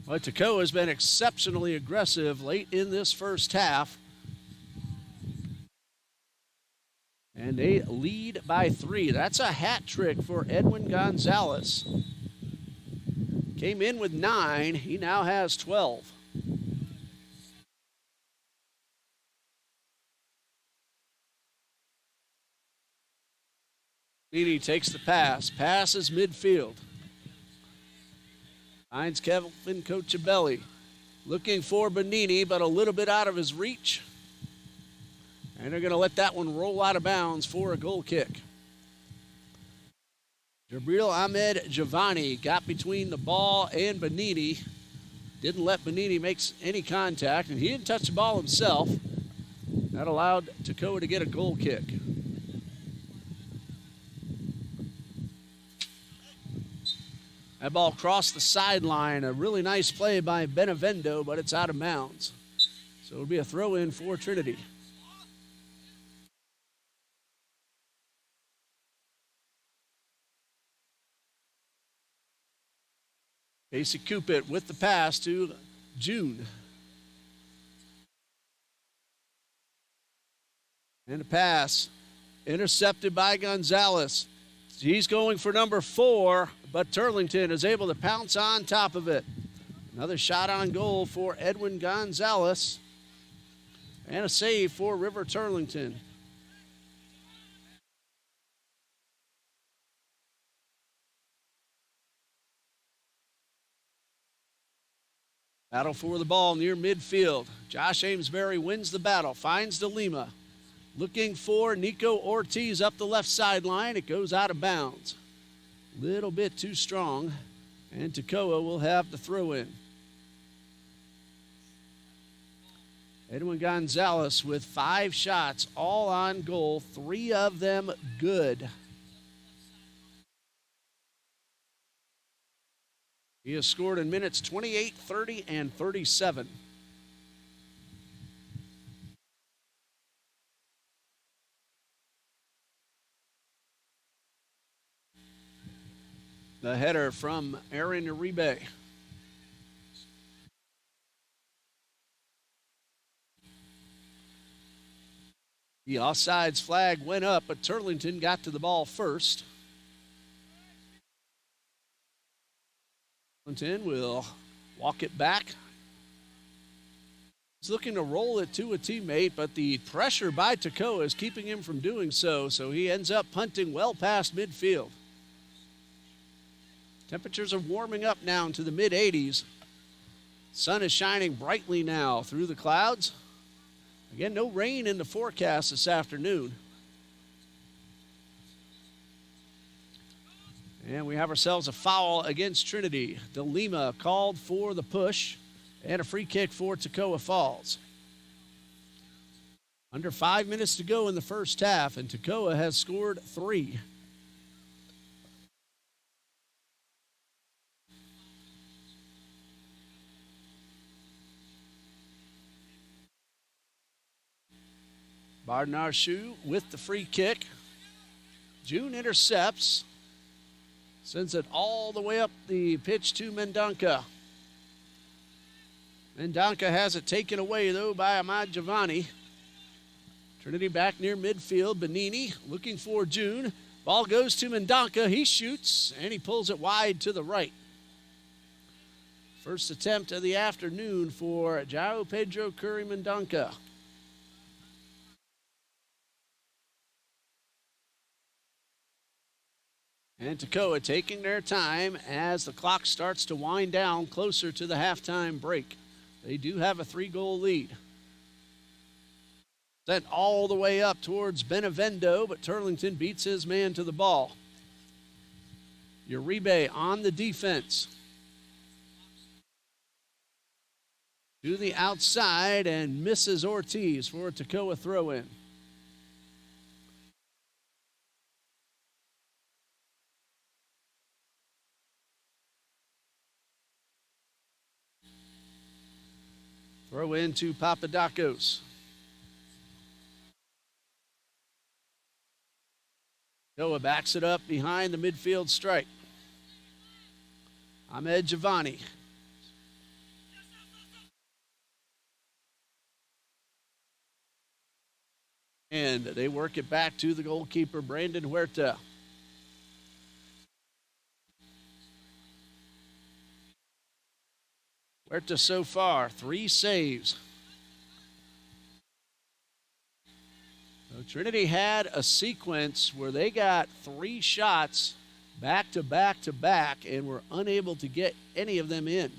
Well, Toccoa has been exceptionally aggressive late in this first half. And they lead by 3. That's a hat trick for Edwin Gonzalez. Came in with 9. He now has 12. Benini takes the pass. Passes midfield. Finds Kevin Toccoa. Looking for Benini, but a little bit out of his reach. And they're going to let that one roll out of bounds for a goal kick. Jabril Ahmed Giovanni got between the ball and Benini. Didn't let Benini make any contact, and he didn't touch the ball himself. That allowed Toccoa to get a goal kick. That ball crossed the sideline. A really nice play by Benevendo, but it's out of bounds. So it'll be a throw-in for Trinity. Casey Coopit with the pass to June. And a pass intercepted by Gonzalez. He's going for number 4, but Turlington is able to pounce on top of it. Another shot on goal for Edwin Gonzalez. And a save for River Turlington. Battle for the ball near midfield. Josh Amesbury wins the battle, finds DeLima. Looking for Nico Ortiz up the left sideline. It goes out of bounds. Little bit too strong. And Toccoa will have the throw in. Edwin Gonzalez with 5 shots, all on goal, 3 of them good. He has scored in minutes 28, 30, and 37. The header from Aaron Uribe. The offsides flag went up, but Turlington got to the ball first. Turlington will walk it back. He's looking to roll it to a teammate, but the pressure by Toccoa is keeping him from doing so, so he ends up punting well past midfield. Temperatures are warming up now into the mid-80s. Sun is shining brightly now through the clouds. Again, no rain in the forecast this afternoon. And we have ourselves a foul against Trinity. DeLima called for the push and a free kick for Toccoa Falls. Under 5 minutes to go in the first half, and Toccoa has scored 3. Barnarshu with the free kick. June intercepts. Sends it all the way up the pitch to Mendonca. Mendonca has it taken away, though, by Ahmad Giovanni. Trinity back near midfield. Benini looking for June. Ball goes to Mendonca. He shoots, and he pulls it wide to the right. First attempt of the afternoon for João Pedro Curry Mendonca. And Toccoa taking their time as the clock starts to wind down closer to the halftime break. They do have a 3-goal lead. Sent all the way up towards Benevendo, but Turlington beats his man to the ball. Uribe on the defense. To the outside and misses Ortiz for a Toccoa throw-in. Throw in to Papadakos. Noah backs it up behind the midfield stripe. Ahmed Giovanni. And they work it back to the goalkeeper, Brandon Huerta. Huerta so far, 3 saves. So Trinity had a sequence where they got 3 shots back to back to back and were unable to get any of them in.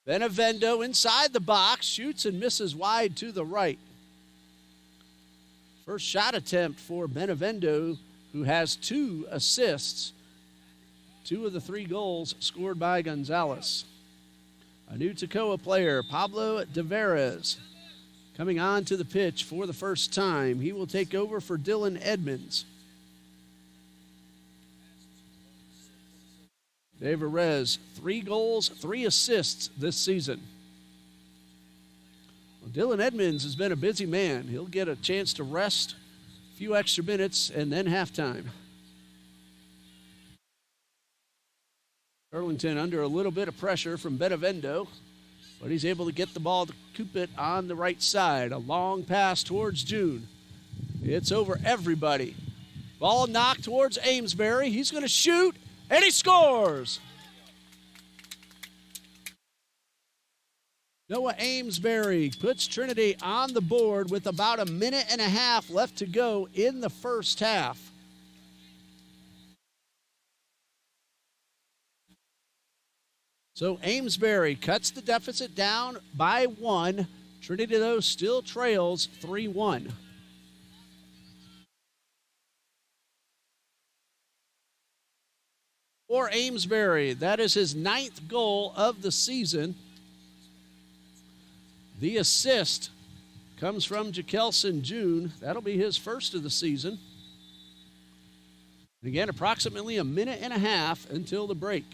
Benevendo inside the box, shoots and misses wide to the right. First shot attempt for Benevendo, who has 2 assists. 2 of the 3 goals scored by Gonzalez. A new Toccoa player, Pablo Deveres, coming on to the pitch for the first time. He will take over for Dylan Edmonds. Deveres, 3 goals, 3 assists this season. Well, Dylan Edmonds has been a busy man. He'll get a chance to rest, a few extra minutes, and then halftime. Burlington under a little bit of pressure from Benevendo, but he's able to get the ball to Cupid on the right side. A long pass towards June. It's over everybody. Ball knocked towards Amesbury. He's going to shoot, and he scores. Noah Amesbury puts Trinity on the board with about 1.5 minutes left to go in the first half. So Amesbury cuts the deficit down by 1. Trinity, though, still trails 3-1. For Amesbury, that is his 9th goal of the season. The assist comes from Jakelson June. That'll be his first of the season. And again, approximately 1.5 minutes until the break.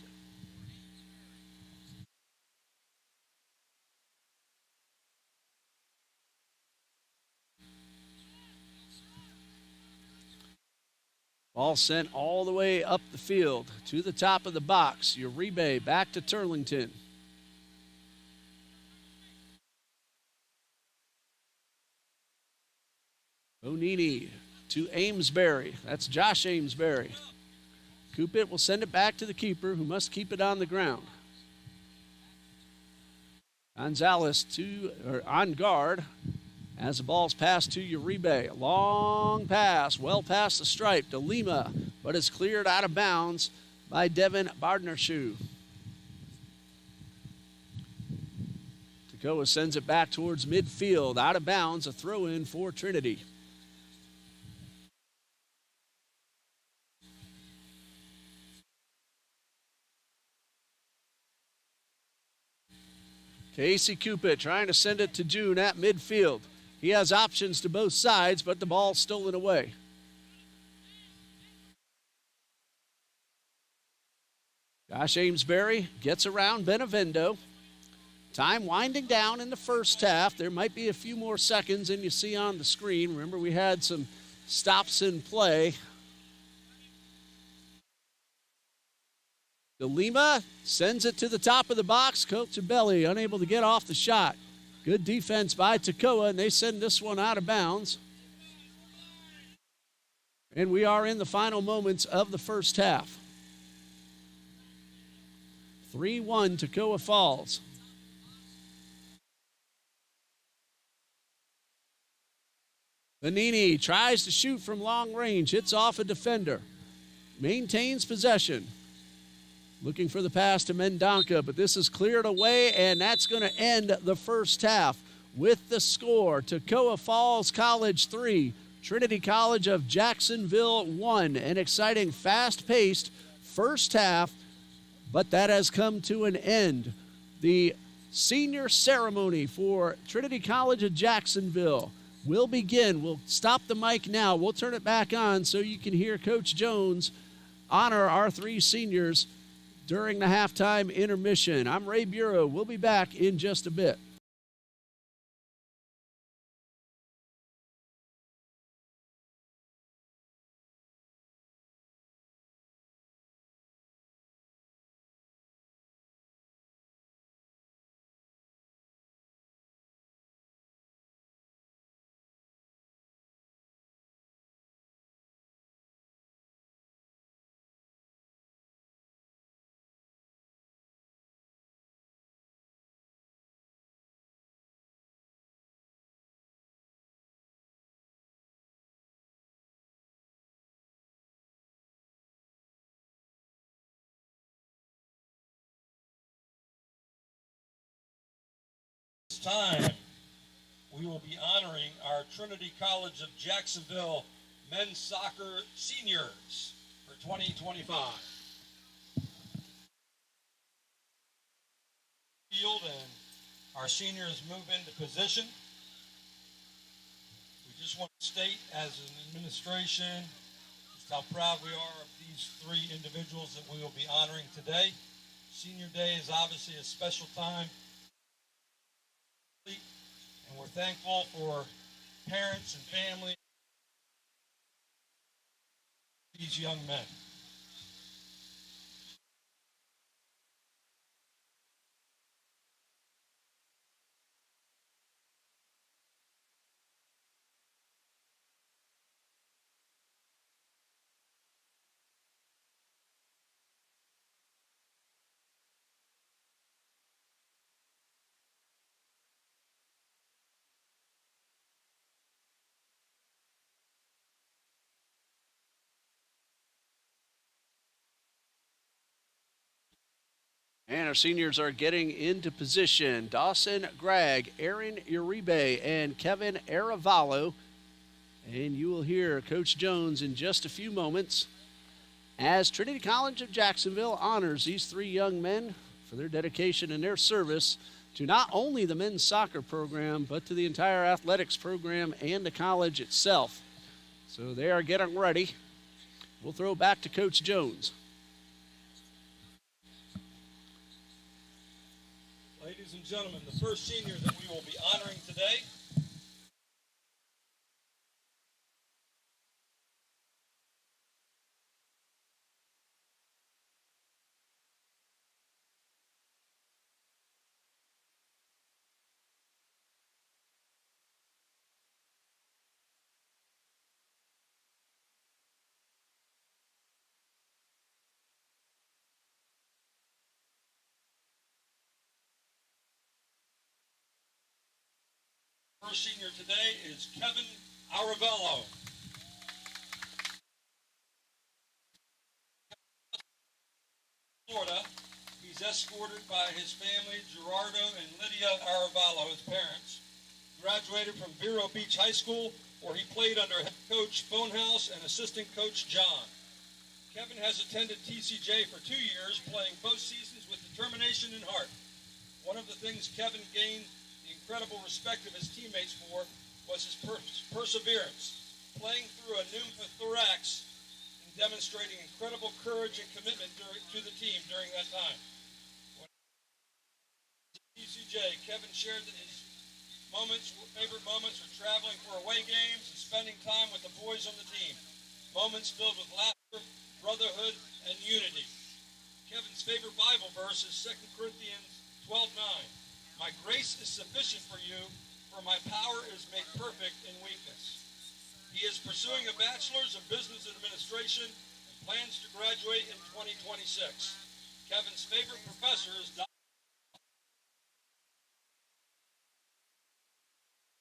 Ball sent all the way up the field to the top of the box. Uribe back to Turlington. Onini to Amesbury. That's Josh Amesbury. Cupid will send it back to the keeper, who must keep it on the ground. Gonzalez on guard as the ball's passed to Uribe. Long pass, well past the stripe to Lima, but it's cleared out of bounds by Devin Barnarshu. Toccoa sends it back towards midfield, out of bounds, a throw-in for Trinity. Casey Cupid trying to send it to June at midfield. He has options to both sides, but the ball's stolen away. Josh Amesbury gets around Benevendo. Time winding down in the first half. There might be a few more seconds than you see on the screen. Remember, we had some stops in play. DeLima sends it to the top of the box. Cochabelli unable to get off the shot. Good defense by Toccoa, and they send this one out of bounds. And we are in the final moments of the first half. 3-1 Toccoa Falls. Vanini tries to shoot from long range. Hits off a defender. Maintains possession. Looking for the pass to Mendonca, but this is cleared away, and that's going to end the first half with the score. Toccoa Falls College 3, Trinity College of Jacksonville 1. An exciting, fast-paced first half, but that has come to an end. The senior ceremony for Trinity College of Jacksonville will begin. We'll stop the mic now. We'll turn it back on so you can hear Coach Jones honor our three seniors during the halftime intermission. I'm Ray Bureau. We'll be back in just a bit. Time we will be honoring our Trinity College of Jacksonville men's soccer seniors for 2025. Field and our seniors move into position. We just want to state as an administration just how proud we are of these three individuals that we will be honoring today. Senior Day is obviously a special time, and we're thankful for parents and family of these young men. And our seniors are getting into position. Dawson Gregg, Aaron Uribe, and Kevin Aravallo. And you will hear Coach Jones in just a few moments as Trinity College of Jacksonville honors these three young men for their dedication and their service to not only the men's soccer program, but to the entire athletics program and the college itself. So they are getting ready. We'll throw back to Coach Jones. Ladies and gentlemen, the first senior that we will be honoring today today is Kevin Aravello. Florida. He's escorted by his family, Gerardo and Lydia Aravello, his parents. Graduated from Vero Beach High School, where he played under head coach Phonehouse and assistant coach John. Kevin has attended TCJ for 2 years, playing both seasons with determination and heart. One of the things Kevin gained the incredible respect of his teammates for was his perseverance, playing through a pneumothorax and demonstrating incredible courage and commitment to the team during that time. When TCJ, Kevin shared that his favorite moments were traveling for away games and spending time with the boys on the team. Moments filled with laughter, brotherhood, and unity. Kevin's favorite Bible verse is 2 Corinthians 12:9. My grace is sufficient for you, for my power is made perfect in weakness. He is pursuing a bachelor's of business administration and plans to graduate in 2026. Kevin's favorite professor is Dr.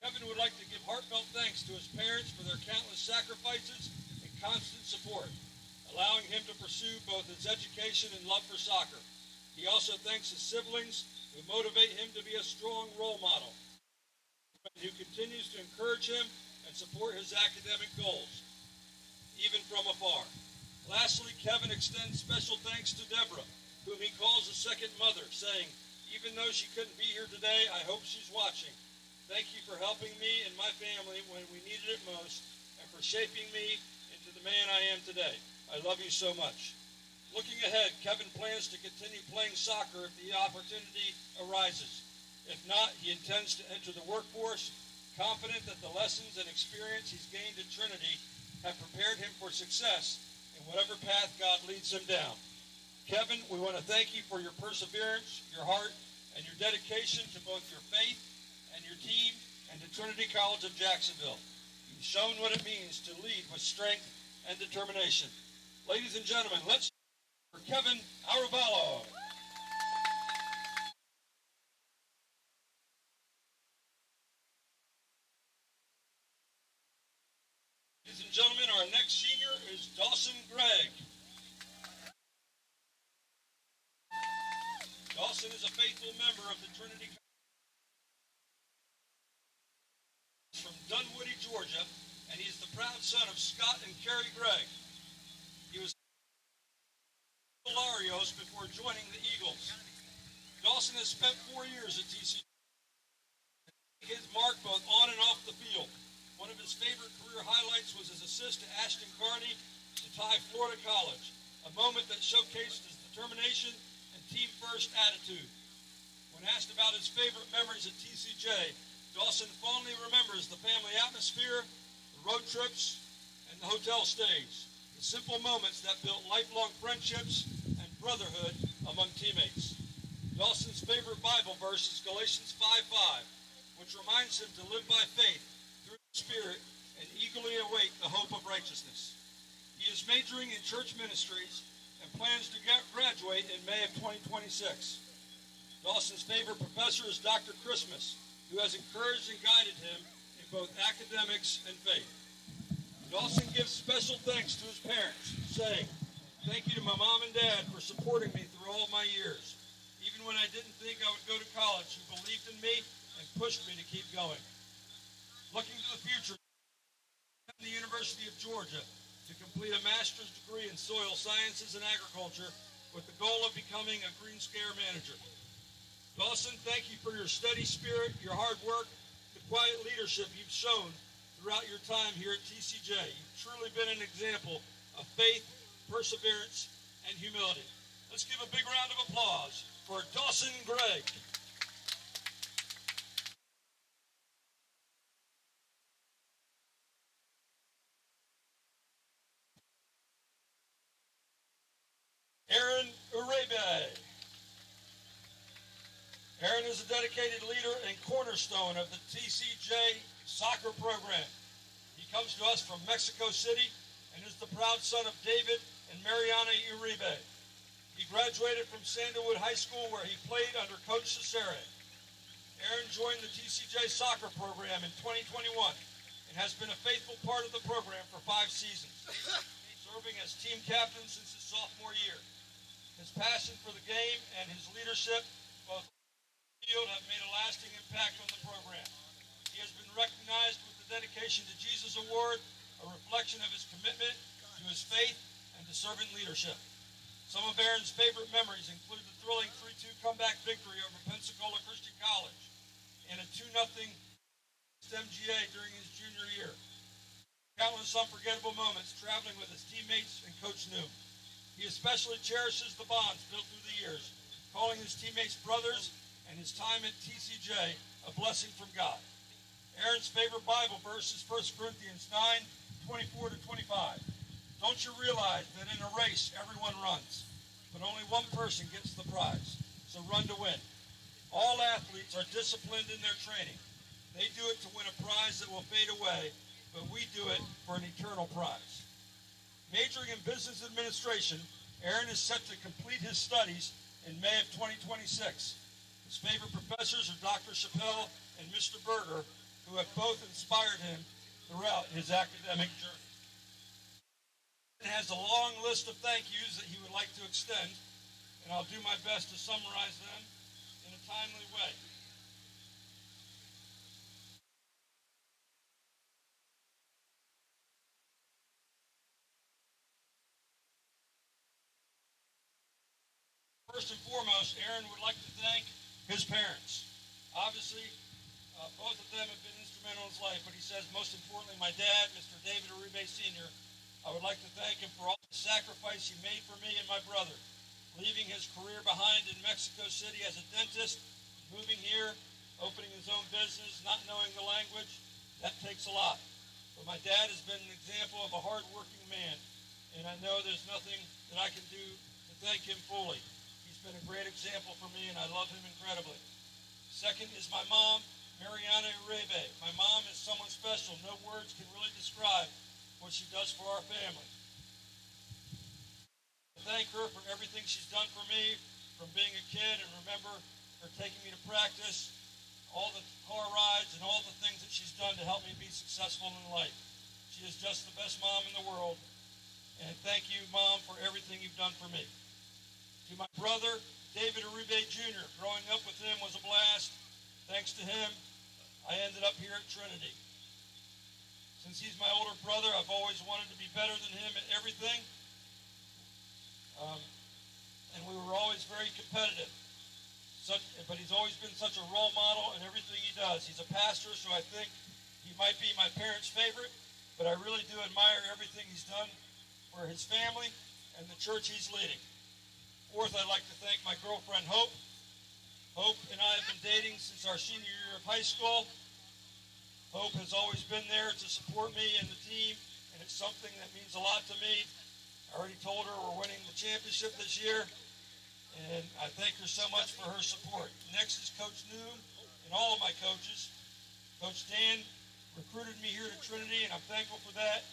Kevin would like to give heartfelt thanks to his parents for their countless sacrifices and constant support, allowing him to pursue both his education and love for soccer. He also thanks his siblings who motivate him to be a strong role model, who continues to encourage him and support his academic goals, even from afar. Lastly, Kevin extends special thanks to Deborah, whom he calls a second mother, saying, even though she couldn't be here today, I hope she's watching. Thank you for helping me and my family when we needed it most, and for shaping me into the man I am today. I love you so much. Looking ahead, Kevin plans to continue playing soccer if the opportunity arises. If not, he intends to enter the workforce, confident that the lessons and experience he's gained at Trinity have prepared him for success in whatever path God leads him down. Kevin, we want to thank you for your perseverance, your heart, and your dedication to both your faith and your team and to Trinity College of Jacksonville. You've shown what it means to lead with strength and determination. Ladies and gentlemen, let's hear for Kevin Aravallo. Ladies and gentlemen, our next senior is Dawson Gregg. Dawson is a faithful member of the Trinity College from Dunwoody, Georgia, and he is the proud son of Scott and Carrie Gregg. He was Larios before joining the Eagles. Dawson has spent 4 years at TCJ. His mark both on and off the field. One of his favorite career highlights was his assist to Ashton Carney to tie Florida College, a moment that showcased his determination and team-first attitude. When asked about his favorite memories at TCJ, Dawson fondly remembers the family atmosphere, the road trips, and the hotel stays, the simple moments that built lifelong friendships and brotherhood among teammates. Dawson's favorite Bible verse is Galatians 5:5, which reminds him to live by faith through the Spirit and eagerly await the hope of righteousness. He is majoring in church ministries and plans to graduate in May of 2026. Dawson's favorite professor is Dr. Christmas, who has encouraged and guided him in both academics and faith. Dawson gives special thanks to his parents, saying, thank you to my mom and dad for supporting me through all my years. Even when I didn't think I would go to college, you believed in me and pushed me to keep going. Looking to the future, at the University of Georgia to complete a master's degree in soil sciences and agriculture with the goal of becoming a Green Scare manager. Dawson, thank you for your steady spirit, your hard work, the quiet leadership you've shown throughout your time here at TCJ. You've truly been an example of faith, perseverance, and humility. Let's give a big round of applause for Dawson Gregg. Aaron Uribe. Aaron is a dedicated leader and cornerstone of the TCJ soccer program. He comes to us from Mexico City and is the proud son of David and Mariana Uribe. He graduated from Sandalwood High School where he played under Coach Cesare. Aaron joined the TCJ soccer program in 2021 and has been a faithful part of the program for 5 seasons, serving as team captain since his sophomore year. His passion for the game and his leadership both field have made a lasting impact on the program. He has been recognized with the Dedication to Jesus Award, a reflection of his commitment to his faith and to servant leadership. Some of Aaron's favorite memories include the thrilling 3-2 comeback victory over Pensacola Christian College and a 2-0 MGA during his junior year. Countless unforgettable moments traveling with his teammates and Coach Noom. He especially cherishes the bonds built through the years, calling his teammates brothers and his time at TCJ a blessing from God. Aaron's favorite Bible verse is 1 Corinthians 9:24-25. Don't you realize that in a race everyone runs, but only one person gets the prize? So run to win. All athletes are disciplined in their training. They do it to win a prize that will fade away, but we do it for an eternal prize. Majoring in business administration, Aaron is set to complete his studies in May of 2026. His favorite professors are Dr. Chappelle and Mr. Berger, who have both inspired him throughout his academic journey. He has a long list of thank yous that he would like to extend, and I'll do my best to summarize them in a timely way. First and foremost, Aaron would like to thank his parents. Obviously, both of them have been instrumental in his life, but he says most importantly, my dad, Mr. David Uribe Sr., I would like to thank him for all the sacrifice he made for me and my brother, leaving his career behind in Mexico City as a dentist, moving here, opening his own business, not knowing the language. That takes a lot. But my dad has been an example of a hard-working man, and I know there's nothing that I can do to thank him fully. He's been a great example for me, and I love him incredibly. Second is my mom, Mariana Uribe. My mom is someone special. No words can really describe what she does for our family. I thank her for everything she's done for me, from being a kid, and remember her taking me to practice, all the car rides, and all the things that she's done to help me be successful in life. She is just the best mom in the world, and thank you, Mom, for everything you've done for me. To my brother, David Uribe Jr., growing up with him was a blast. Thanks to him, I ended up here at Trinity. Since he's my older brother, I've always wanted to be better than him at everything. And we were always very competitive. But he's always been such a role model in everything he does. He's a pastor, so I think he might be my parents' favorite, but I really do admire everything he's done for his family and the church he's leading. Fourth, I'd like to thank my girlfriend, Hope. Hope and I have been dating since our senior year of high school. Hope has always been there to support me and the team, and it's something that means a lot to me. I already told her we're winning the championship this year, and I thank her so much for her support. Next is Coach Noom and all of my coaches. Coach Dan recruited me here to Trinity, and I'm thankful for that.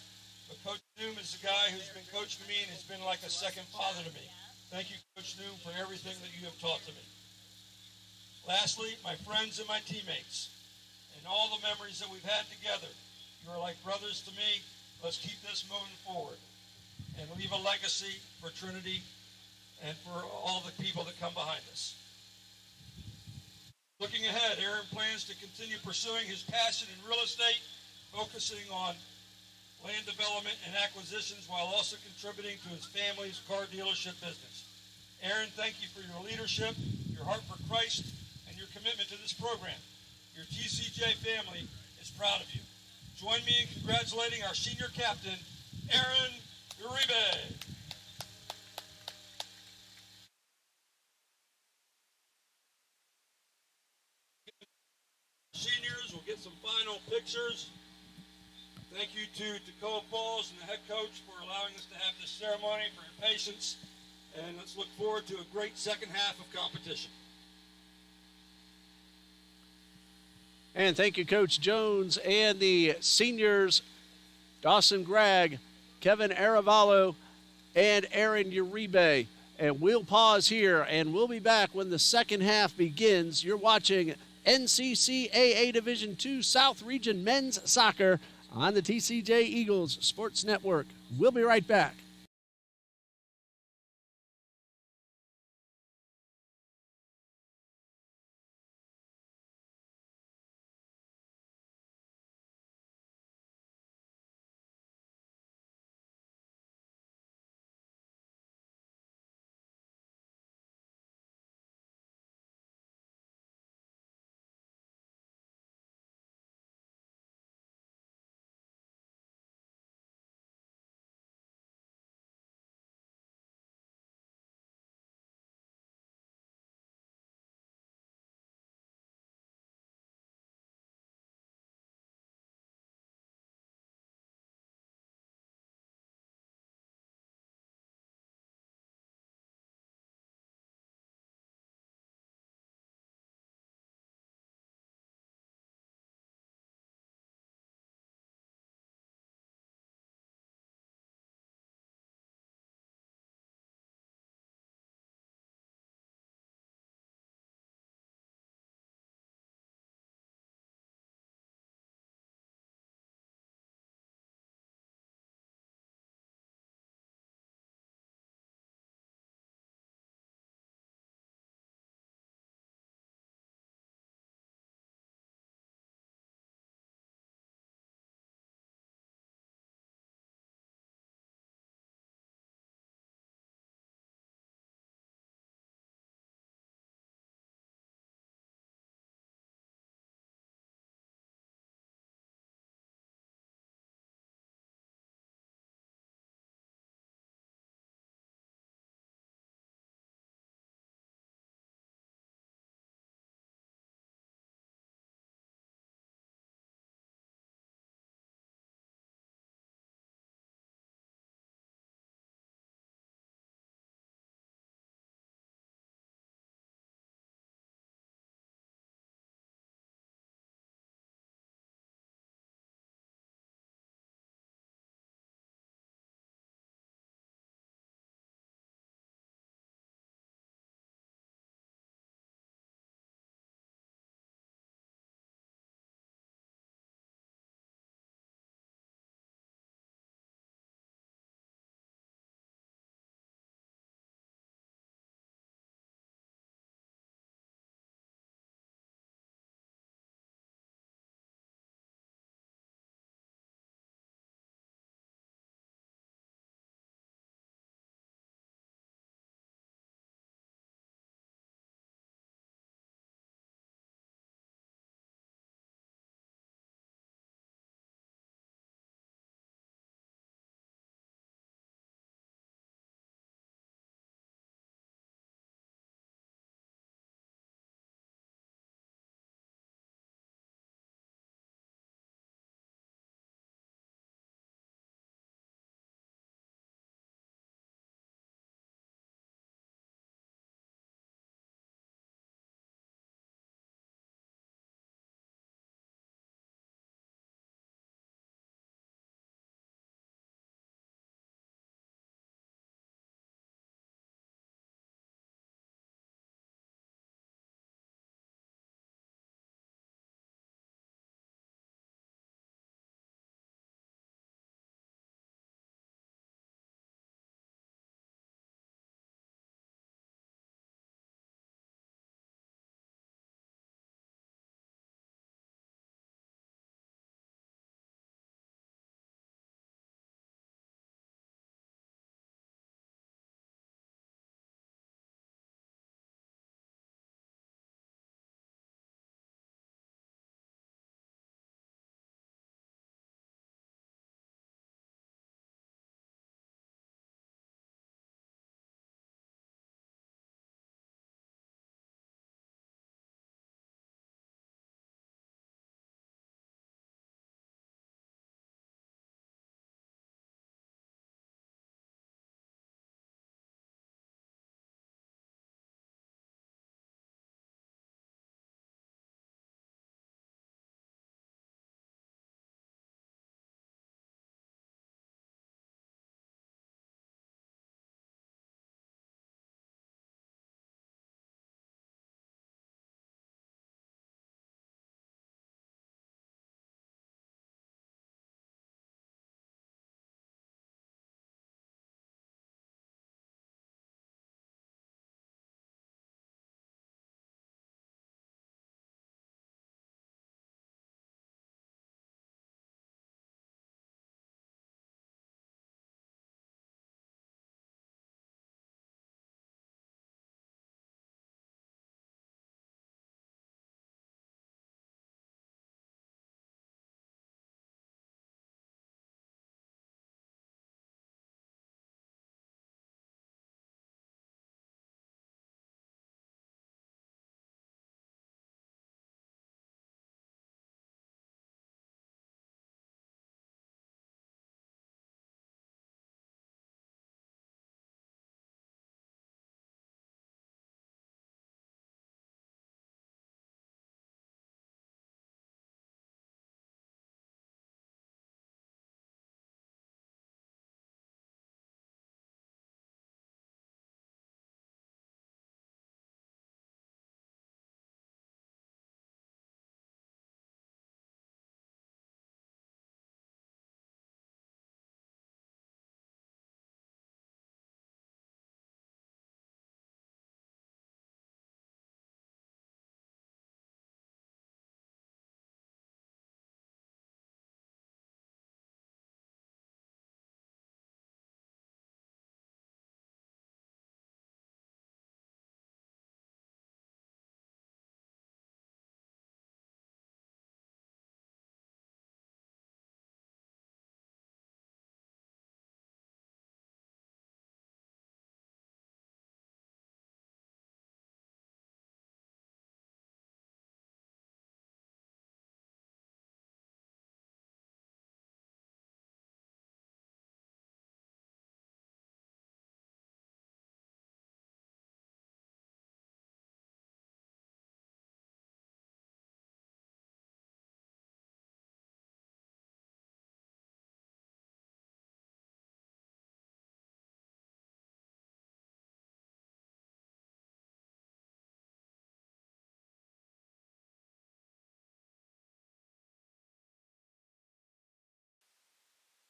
But Coach Noom is the guy who's been coaching me and has been like a second father to me. Thank you, Coach Noom, for everything that you have taught to me. Lastly, my friends and my teammates, and all the memories that we've had together. You are like brothers to me. Let's keep this moving forward and leave a legacy for Trinity and for all the people that come behind us. Looking ahead, Aaron plans to continue pursuing his passion in real estate, focusing on land development and acquisitions while also contributing to his family's car dealership business. Aaron, thank you for your leadership, your heart for Christ, and your commitment to this program. Your TCJ family is proud of you. Join me in congratulating our senior captain, Aaron Uribe. Seniors will get some final pictures. Thank you to Toccoa Falls and the head coach for allowing us to have this ceremony, for your patience, and let's look forward to a great second half of competition. And thank you, Coach Jones, and the seniors, Dawson Gregg, Kevin Aravallo, and Aaron Uribe. And we'll pause here, and we'll be back when the second half begins. You're watching NCCAA Division II South Region Men's Soccer on the TCJ Eagles Sports Network. We'll be right back.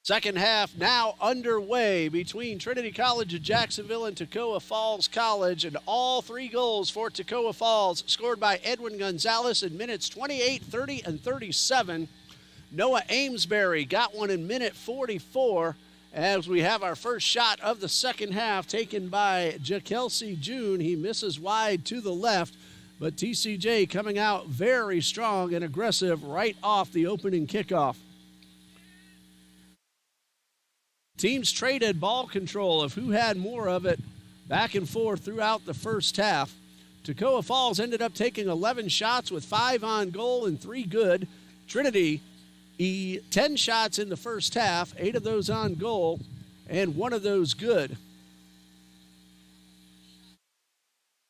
Second half now underway between Trinity College of Jacksonville and Toccoa Falls College, and all 3 goals for Toccoa Falls scored by Edwin Gonzalez in minutes 28, 30, and 37. Noah Amesbury got one in minute 44 as we have our first shot of the second half taken by Jacelsey June. He misses wide to the left, but TCJ coming out very strong and aggressive right off the opening kickoff. Teams traded ball control of who had more of it back and forth throughout the first half. Toccoa Falls ended up taking 11 shots with 5 on goal and 3 good. Trinity, 10 shots in the first half, 8 of those on goal, and 1 of those good.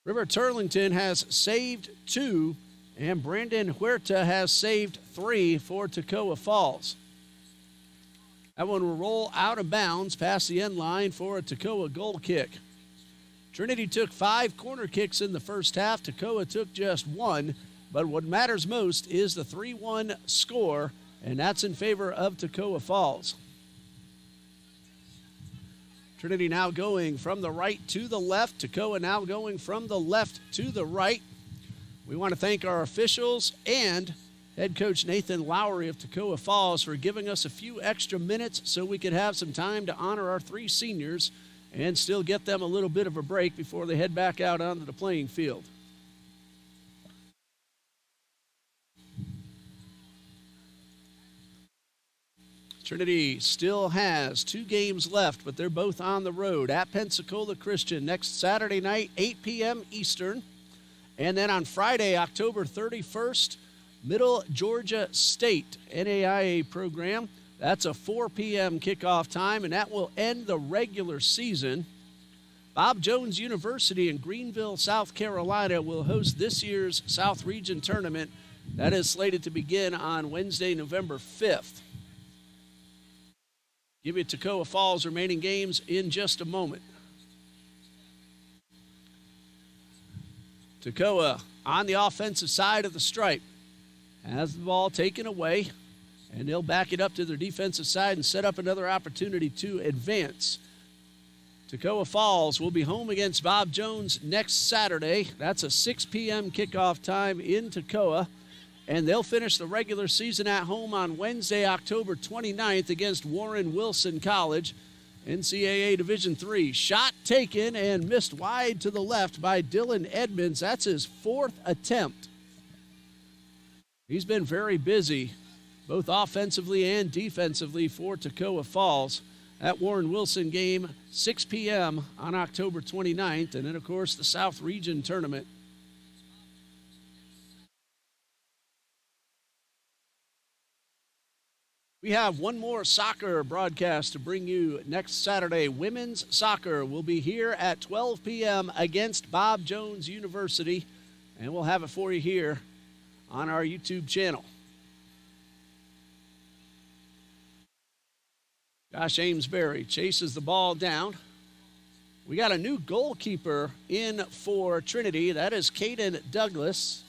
River Turlington has saved 2, and Brandon Huerta has saved 3 for Toccoa Falls. That one will roll out of bounds past the end line for a Toccoa goal kick. Trinity took 5 corner kicks in the first half. Toccoa took just 1, but what matters most is the 3-1 score, and that's in favor of Toccoa Falls. Trinity now going from the right to the left. Toccoa now going from the left to the right. We want to thank our officials and head coach Nathan Lowry of Toccoa Falls for giving us a few extra minutes so we could have some time to honor our 3 seniors and still get them a little bit of a break before they head back out onto the playing field. Trinity still has 2 games left, but they're both on the road at Pensacola Christian next Saturday night, 8 p.m. Eastern. And then on Friday, October 31st, Middle Georgia State NAIA program. That's a 4 p.m. kickoff time, and that will end the regular season. Bob Jones University in Greenville, South Carolina will host this year's South Region Tournament. That is slated to begin on Wednesday, November 5th. Give you Toccoa Falls remaining games in just a moment. Toccoa on the offensive side of the stripe has the ball taken away, and they'll back it up to their defensive side and set up another opportunity to advance. Toccoa Falls will be home against Bob Jones next Saturday. That's a 6 p.m. kickoff time in Toccoa, and they'll finish the regular season at home on Wednesday, October 29th against Warren Wilson College, NCAA Division III. Shot taken and missed wide to the left by Dylan Edmonds. That's his 4th attempt. He's been very busy, both offensively and defensively for Toccoa Falls. That Warren Wilson game, 6 p.m. on October 29th, and then, of course, the South Region Tournament. We have one more soccer broadcast to bring you next Saturday. Women's soccer will be here at 12 p.m. against Bob Jones University, and we'll have it for you here on our YouTube channel. Josh Amesbury chases the ball down. We got a new goalkeeper in for Trinity. That is Caden Douglas.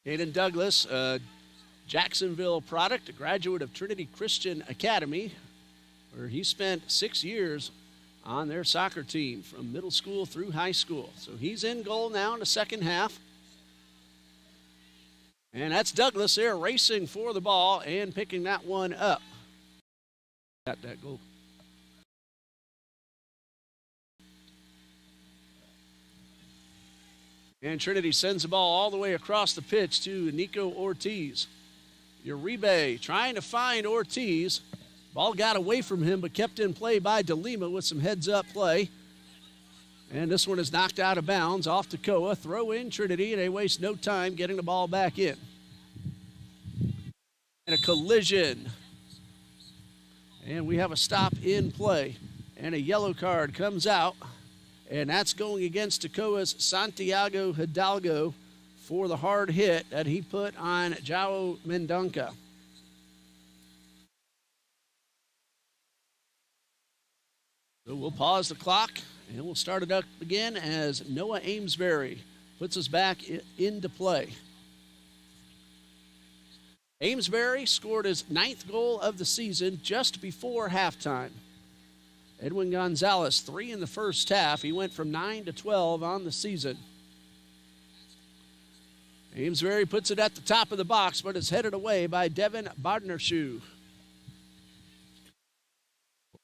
Caden Douglas, a Jacksonville product, a graduate of Trinity Christian Academy, where he spent 6 years on their soccer team from middle school through high school. So he's in goal now in the second half. And that's Douglas there racing for the ball and picking that one up. Got that goal. And Trinity sends the ball all the way across the pitch to Nico Ortiz. Uribe trying to find Ortiz. Ball got away from him, but kept in play by DeLima with some heads-up play. And this one is knocked out of bounds off Toccoa. Throw in Trinity, and they waste no time getting the ball back in. And a collision. And we have a stop in play. And a yellow card comes out. And that's going against Toccoa's Santiago Hidalgo for the hard hit that he put on João Mendonca. So we'll pause the clock, and we'll start it up again as Noah Amesbury puts us back into play. Amesbury scored his 9th goal of the season just before halftime. Edwin Gonzalez, 3 in the first half. He went from 9 to 12 on the season. Amesbury puts it at the top of the box, but is headed away by Devin Bodnershoe.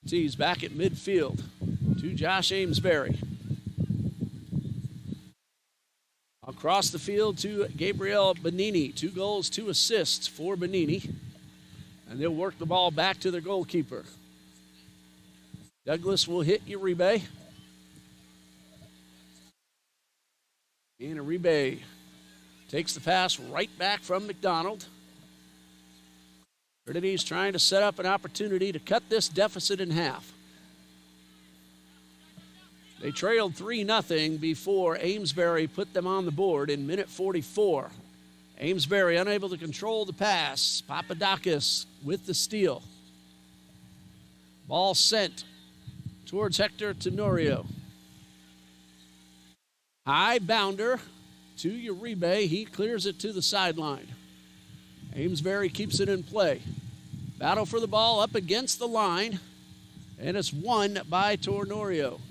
Ortiz back at midfield to Josh Amesbury. Across the field to Gabriel Benini. 2 goals, 2 assists for Benini. And they'll work the ball back to their goalkeeper. Douglas will hit Uribe. And Uribe takes the pass right back from McDonald. Trinity's trying to set up an opportunity to cut this deficit in half. They trailed 3-0 before Amesbury put them on the board in minute 44. Amesbury unable to control the pass. Papadakis with the steal. Ball sent towards Hector Tenorio. High bounder to Uribe. He clears it to the sideline. Amesbury keeps it in play. Battle for the ball up against the line. And it's won by Tenorio.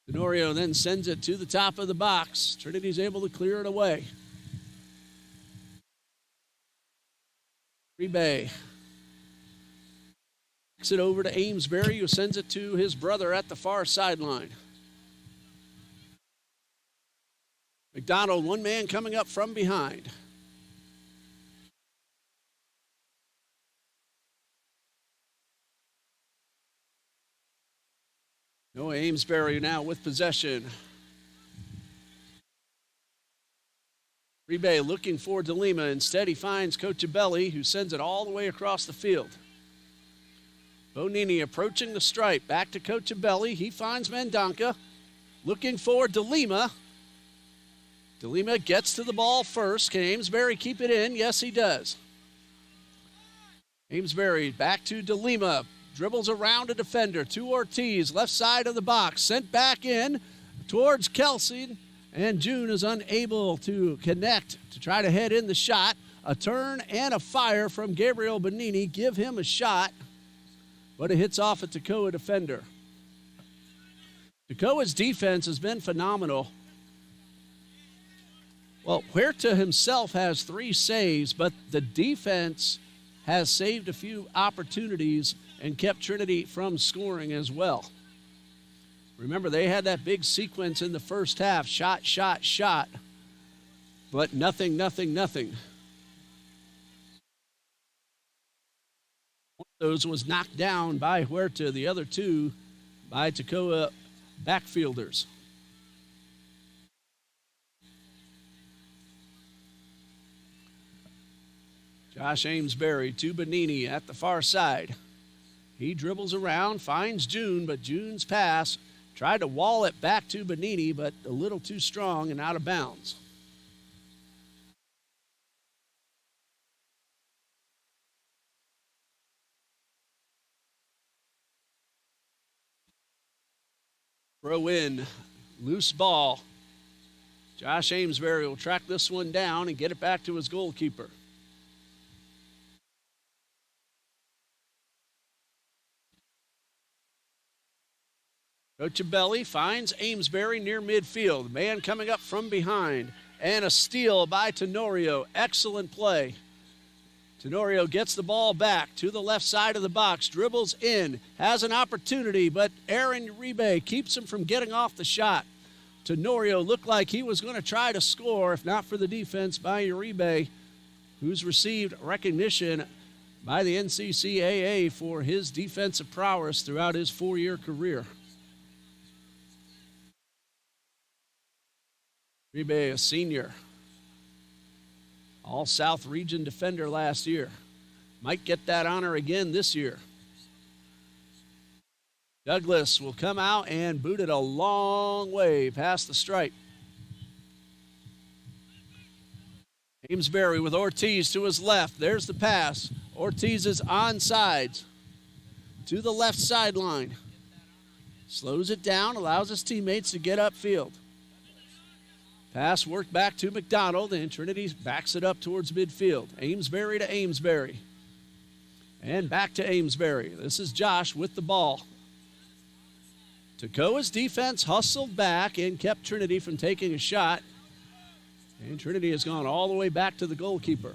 Tenorio then sends it to the top of the box. Trinity's able to clear it away. Uribe kicks it over to Amesbury, who sends it to his brother at the far sideline. McDonald, one man coming up from behind. Noah Amesbury now with possession. Uribe looking for DeLima. Instead, he finds Cochabelli, who sends it all the way across the field. Bonini approaching the stripe. Back to Cochabelli. He finds Mendonca. Looking for DeLima. DeLima gets to the ball first. Can Amesbury keep it in? Yes, he does. Amesbury back to DeLima. Dribbles around a defender to Ortiz, left side of the box. Sent back in towards Kelsey. And June is unable to connect to try to head in the shot. A turn and a fire from Gabriel Benini. Give him a shot. But it hits off a Toccoa defender. Toccoa's defense has been phenomenal. Well, Huerta himself has 3 saves, but the defense has saved a few opportunities and kept Trinity from scoring as well. Remember, they had that big sequence in the first half. Shot, shot, shot. But nothing, nothing, nothing. One of those was knocked down by Huerta. The other 2 by Toccoa backfielders. Josh Amesbury to Benini at the far side. He dribbles around, finds June, but June's pass tried to wall it back to Benini, but a little too strong and out of bounds. Throw in, loose ball. Josh Amesbury will track this one down and get it back to his goalkeeper. Cochabelli finds Amesbury near midfield. Man coming up from behind. And a steal by Tenorio. Excellent play. Tenorio gets the ball back to the left side of the box. Dribbles in. Has an opportunity, but Aaron Uribe keeps him from getting off the shot. Tenorio looked like he was going to try to score, if not for the defense by Uribe, who's received recognition by the NCCAA for his defensive prowess throughout his 4-year career. Uribe, a senior. All-South region defender last year. Might get that honor again this year. Douglas will come out and boot it a long way past the stripe. Amesbury with Ortiz to his left. There's the pass. Ortiz is onside. to the left sideline. Slows it down, allows his teammates to get upfield. Pass worked back to McDonald, and Trinity backs it up towards midfield. Amesbury to Amesbury. And back to Amesbury. This is Josh with the ball. Toccoa's defense hustled back and kept Trinity from taking a shot. And Trinity has gone all the way back to the goalkeeper.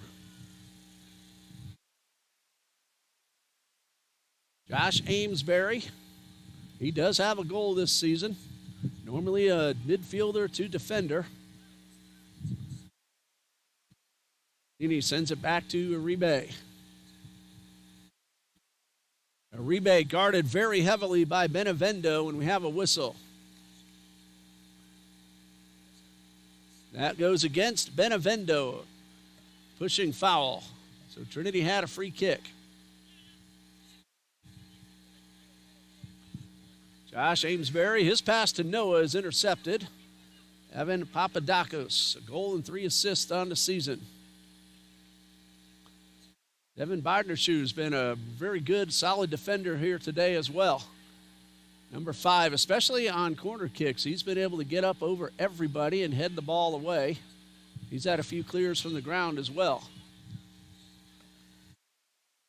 Josh Amesbury, he does have a goal this season. Normally a midfielder to defender. And he sends it back to Uribe. Uribe guarded very heavily by Benevendo, and we have a whistle. That goes against Benevendo, pushing foul. So Trinity had a free kick. Josh Amesbury, his pass to Noah is intercepted. Evan Papadakis, a goal and 3 assists on the season. Devin Bardner-Shoe's been a very good, solid defender here today as well. Number 5, especially on corner kicks, he's been able to get up over everybody and head the ball away. He's had a few clears from the ground as well.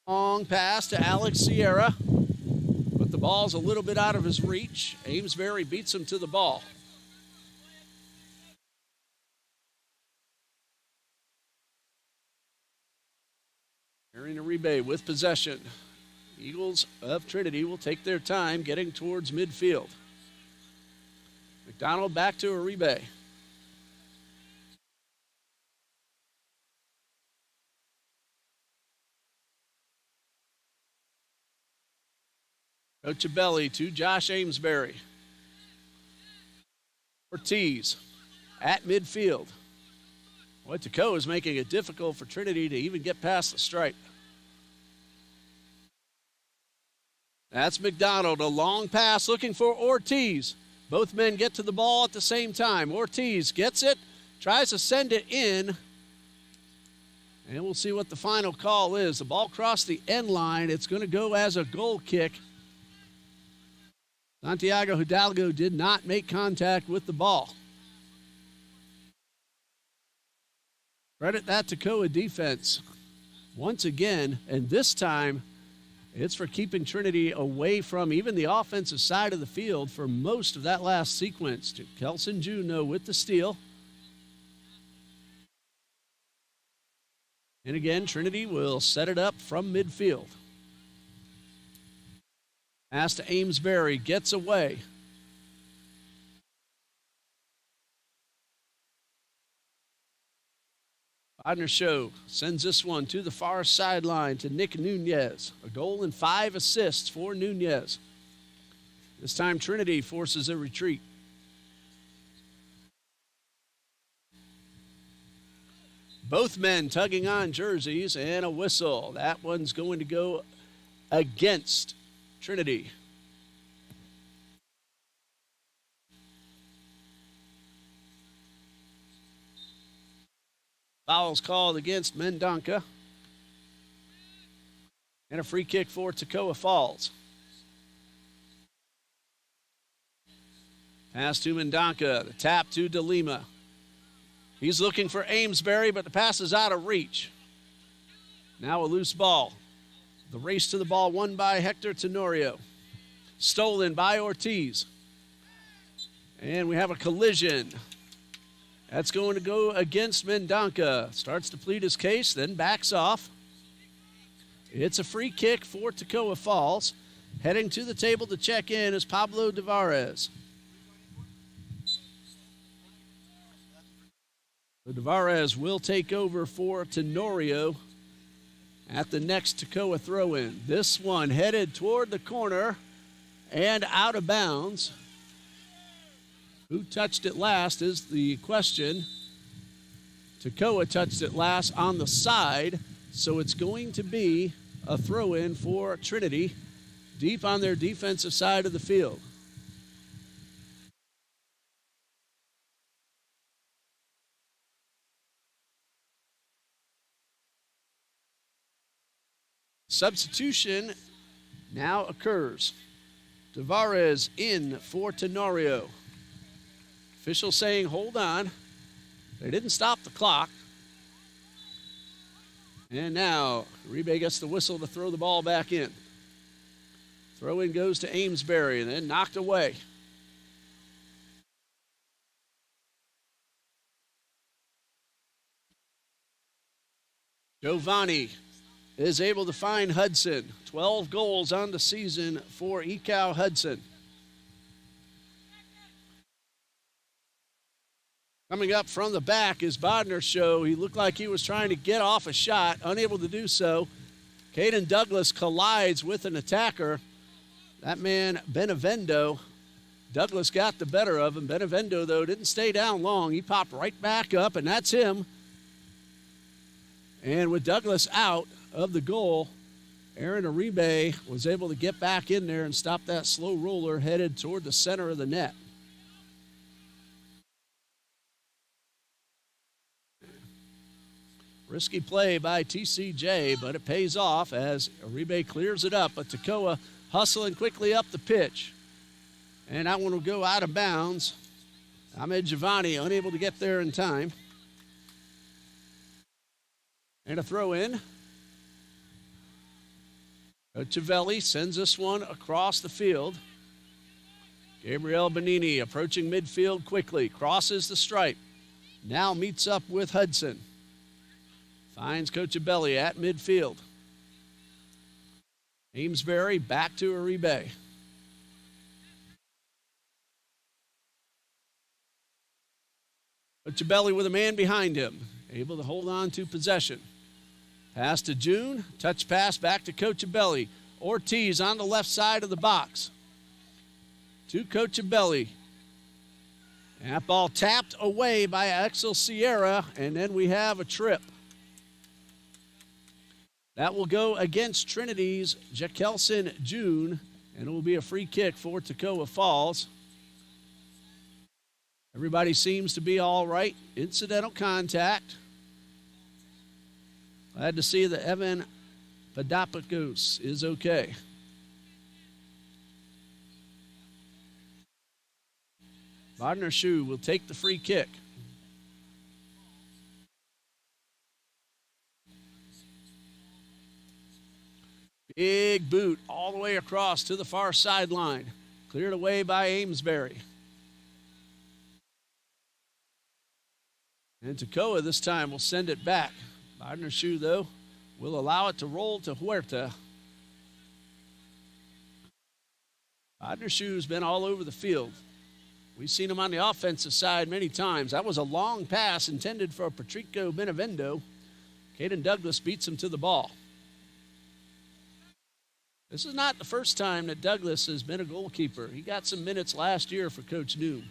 Long pass to Alex Sierra, but the ball's a little bit out of his reach. Amesbury beats him to the ball. Aaron Uribe with possession. Eagles of Trinity will take their time getting towards midfield. McDonald back to Uribe. Ochabelli to Josh Amesbury. Ortiz at midfield. Boy, Toccoa is making it difficult for Trinity to even get past the stripe. That's McDonald, a long pass looking for Ortiz. Both men get to the ball at the same time. Ortiz gets it, tries to send it in, and we'll see what the final call is. The ball crossed the end line. It's going to go as a goal kick. Santiago Hidalgo did not make contact with the ball. Credit that Toccoa defense once again, and this time it's for keeping Trinity away from even the offensive side of the field for most of that last sequence. To Kelson Juno with the steal. And again, Trinity will set it up from midfield. Pass to Amesbury, gets away. Show sends this one to the far sideline to Nick Nunez. A goal and 5 assists for Nunez. This time Trinity forces a retreat. Both men tugging on jerseys and a whistle. That one's going to go against Trinity. Foul's called against Mendonca. And a free kick for Toccoa Falls. Pass to Mendonca. The tap to DeLima. He's looking for Amesbury, but the pass is out of reach. Now a loose ball. The race to the ball won by Hector Tenorio. Stolen by Ortiz. And we have a collision. That's going to go against Mendonca. Starts to plead his case, then backs off. It's a free kick for Toccoa Falls. Heading to the table to check in is Pablo Devarez. Devarez will take over for Tenorio at the next Toccoa throw-in. This one headed toward the corner and out of bounds. Who touched it last is the question. Toccoa touched it last on the side, so it's going to be a throw-in for Trinity deep on their defensive side of the field. Substitution now occurs. Tavares in for Tenorio. Official saying hold on. They didn't stop the clock. And now Uribe gets the whistle to throw the ball back in. Throw in goes to Amesbury and then knocked away. Giovanni is able to find Hudson. 12 goals on the season for Ecow Hudson. Coming up from the back is Bodner's show. He looked like he was trying to get off a shot, unable to do so. Caden Douglas collides with an attacker. That man, Benevendo. Douglas got the better of him. Benevendo, though, didn't stay down long. He popped right back up, and that's him. And with Douglas out of the goal, Aaron Uribe was able to get back in there and stop that slow roller headed toward the center of the net. Risky play by TCJ, but it pays off as Uribe clears it up. But Toccoa hustling quickly up the pitch. And that one will go out of bounds. Ahmed Giovanni unable to get there in time. And a throw in. Civelli sends this one across the field. Gabriel Benini approaching midfield quickly. Crosses the stripe. Now meets up with Hudson. Finds Cochabelli at midfield. Amesbury back to Uribe. Cochabelli with a man behind him. Able to hold on to possession. Pass to June. Touch pass back to Cochabelli. Ortiz on the left side of the box. To Cochabelli. That ball tapped away by Axel Sierra, and then we have a trip. That will go against Trinity's Jekelson June, and it will be a free kick for Toccoa Falls. Everybody seems to be all right. Incidental contact. Glad to see that Evan Padapakos is okay. Bodner Shoe will take the free kick. Big boot all the way across to the far sideline. Cleared away by Amesbury. And Toccoa this time will send it back. Bodner Shoe, though, will allow it to roll to Huerta. Bodner Shoe's been all over the field. We've seen him on the offensive side many times. That was a long pass intended for Patrico Benevendo. Caden Douglas beats him to the ball. This is not the first time that Douglas has been a goalkeeper. He got some minutes last year for Coach Noom.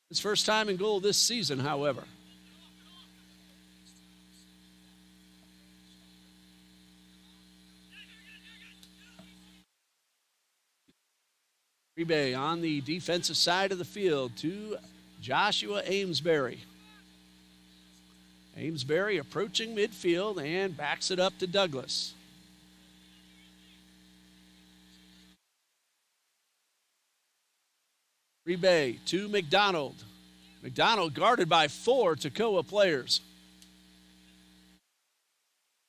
His first time in goal this season, however. Uribe on the defensive side of the field to Joshua Amesbury. Amesbury approaching midfield and backs it up to Douglas. Uribe to McDonald. McDonald guarded by 4 Toccoa players.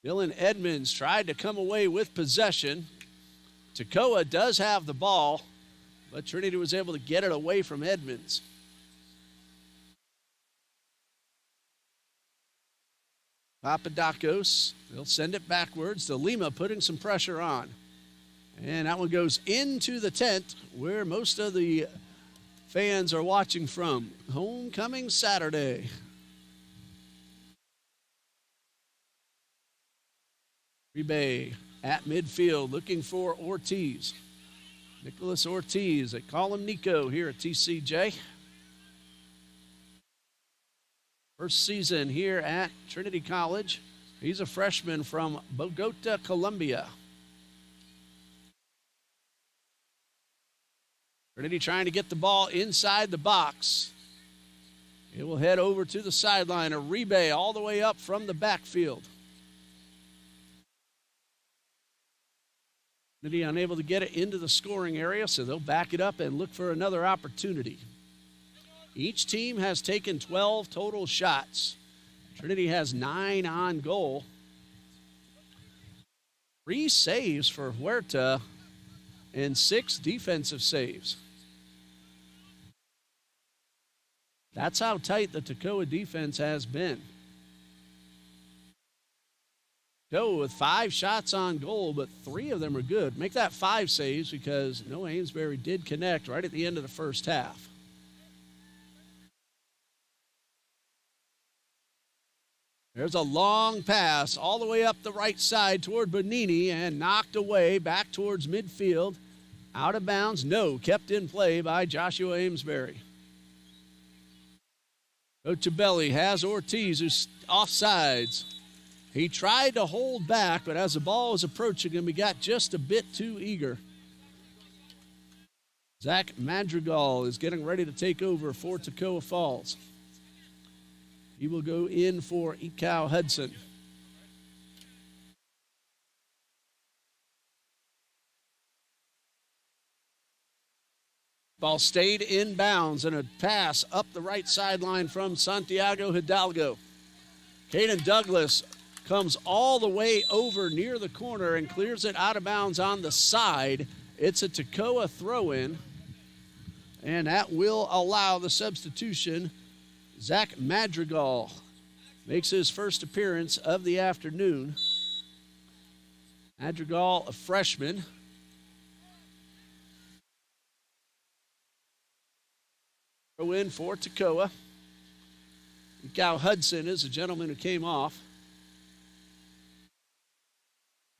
Dylan Edmonds tried to come away with possession. Toccoa does have the ball, but Trinity was able to get it away from Edmonds. Papadakos, they'll send it backwards to Lima, putting some pressure on. And that one goes into the tent where most of the fans are watching from. Homecoming Saturday. Uribe at midfield looking for Ortiz. Nicholas Ortiz. They call him Nico here at TCJ. First season here at Trinity College. He's a freshman from Bogota, Colombia. Trinity trying to get the ball inside the box. It will head over to the sideline. Uribe all the way up from the backfield. Trinity unable to get it into the scoring area, so they'll back it up and look for another opportunity. Each team has taken 12 total shots. Trinity has 9 on goal. 3 saves for Huerta and 6 defensive saves. That's how tight the Toccoa defense has been. Toccoa with 5 shots on goal, but 3 of them are good. Make that 5 saves because Noah Amesbury did connect right at the end of the first half. There's a long pass all the way up the right side toward Bonini and knocked away back towards midfield. Out of bounds, no, kept in play by Joshua Amesbury. Ochabelli has Ortiz, who's offsides. He tried to hold back, but as the ball was approaching him, he got just a bit too eager. Zach Madrigal is getting ready to take over for Toccoa Falls. He will go in for Ekau Hudson. Ball stayed in bounds and a pass up the right sideline from Santiago Hidalgo. Caden Douglas comes all the way over near the corner and clears it out of bounds on the side. It's a Toccoa throw-in, and that will allow the substitution. Zach Madrigal makes his first appearance of the afternoon. Madrigal, a freshman. Throw in for Toccoa. Ekau Hudson is a gentleman who came off.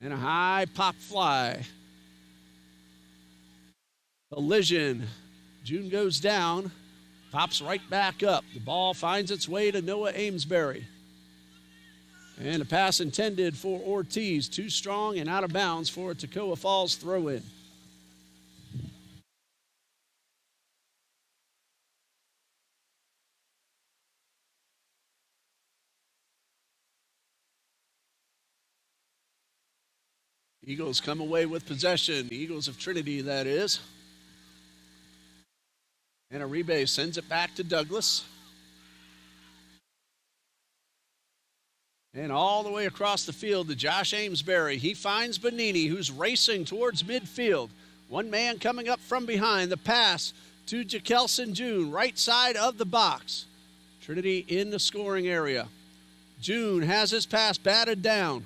And a high pop fly. Collision. June goes down. Pops right back up. The ball finds its way to Noah Amesbury. And a pass intended for Ortiz. Too strong and out of bounds for a Toccoa Falls throw-in. Eagles come away with possession. The Eagles of Trinity, that is. And Aribe sends it back to Douglas. And all the way across the field to Josh Amesbury. He finds Bonini, who's racing towards midfield. One man coming up from behind. The pass to Jakelson June, right side of the box. Trinity in the scoring area. June has his pass batted down.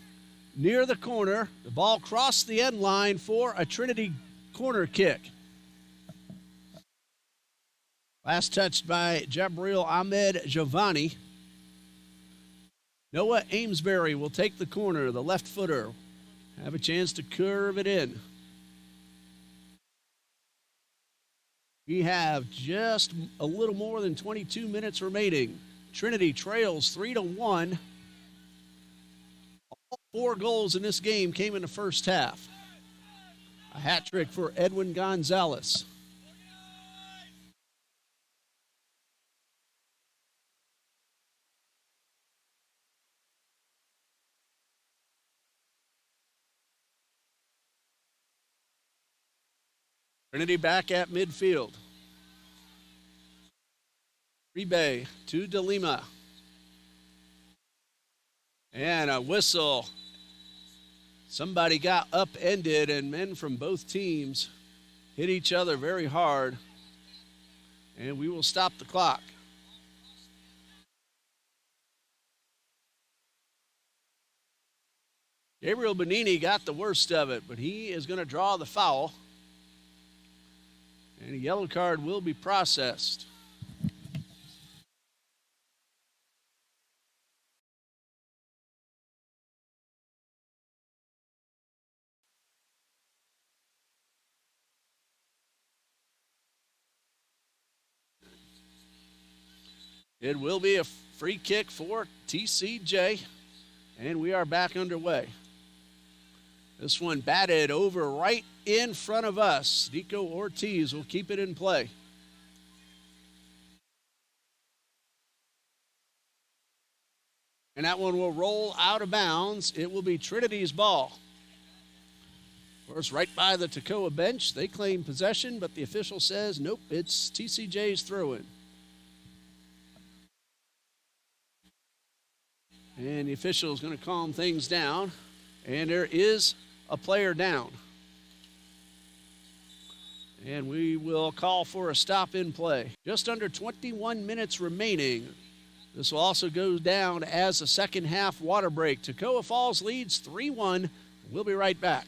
Near the corner, the ball crossed the end line for a Trinity corner kick. Last touched by Jabril Ahmed Giovanni. Noah Amesbury will take the corner, the left footer. Have a chance to curve it in. We have just a little more than 22 minutes remaining. Trinity trails 3-1. All 4 goals in this game came in the first half. A hat trick for Edwin Gonzalez. Trinity back at midfield. Uribe to De Lima. And a whistle. Somebody got upended, and men from both teams hit each other very hard. And we will stop the clock. Gabriel Bonini got the worst of it, but he is going to draw the foul. And a yellow card will be processed. It will be a free kick for TCJ, and we are back underway. This one batted over right in front of us. Nico Ortiz will keep it in play. And that one will roll out of bounds. It will be Trinity's ball. Of course, right by the Toccoa bench, they claim possession, but the official says, nope, it's TCJ's throw-in. And the official is going to calm things down, and there is a player down. And we will call for a stop in play. Just under 21 minutes remaining. This will also go down as a second half water break. Toccoa Falls leads 3-1. We'll be right back.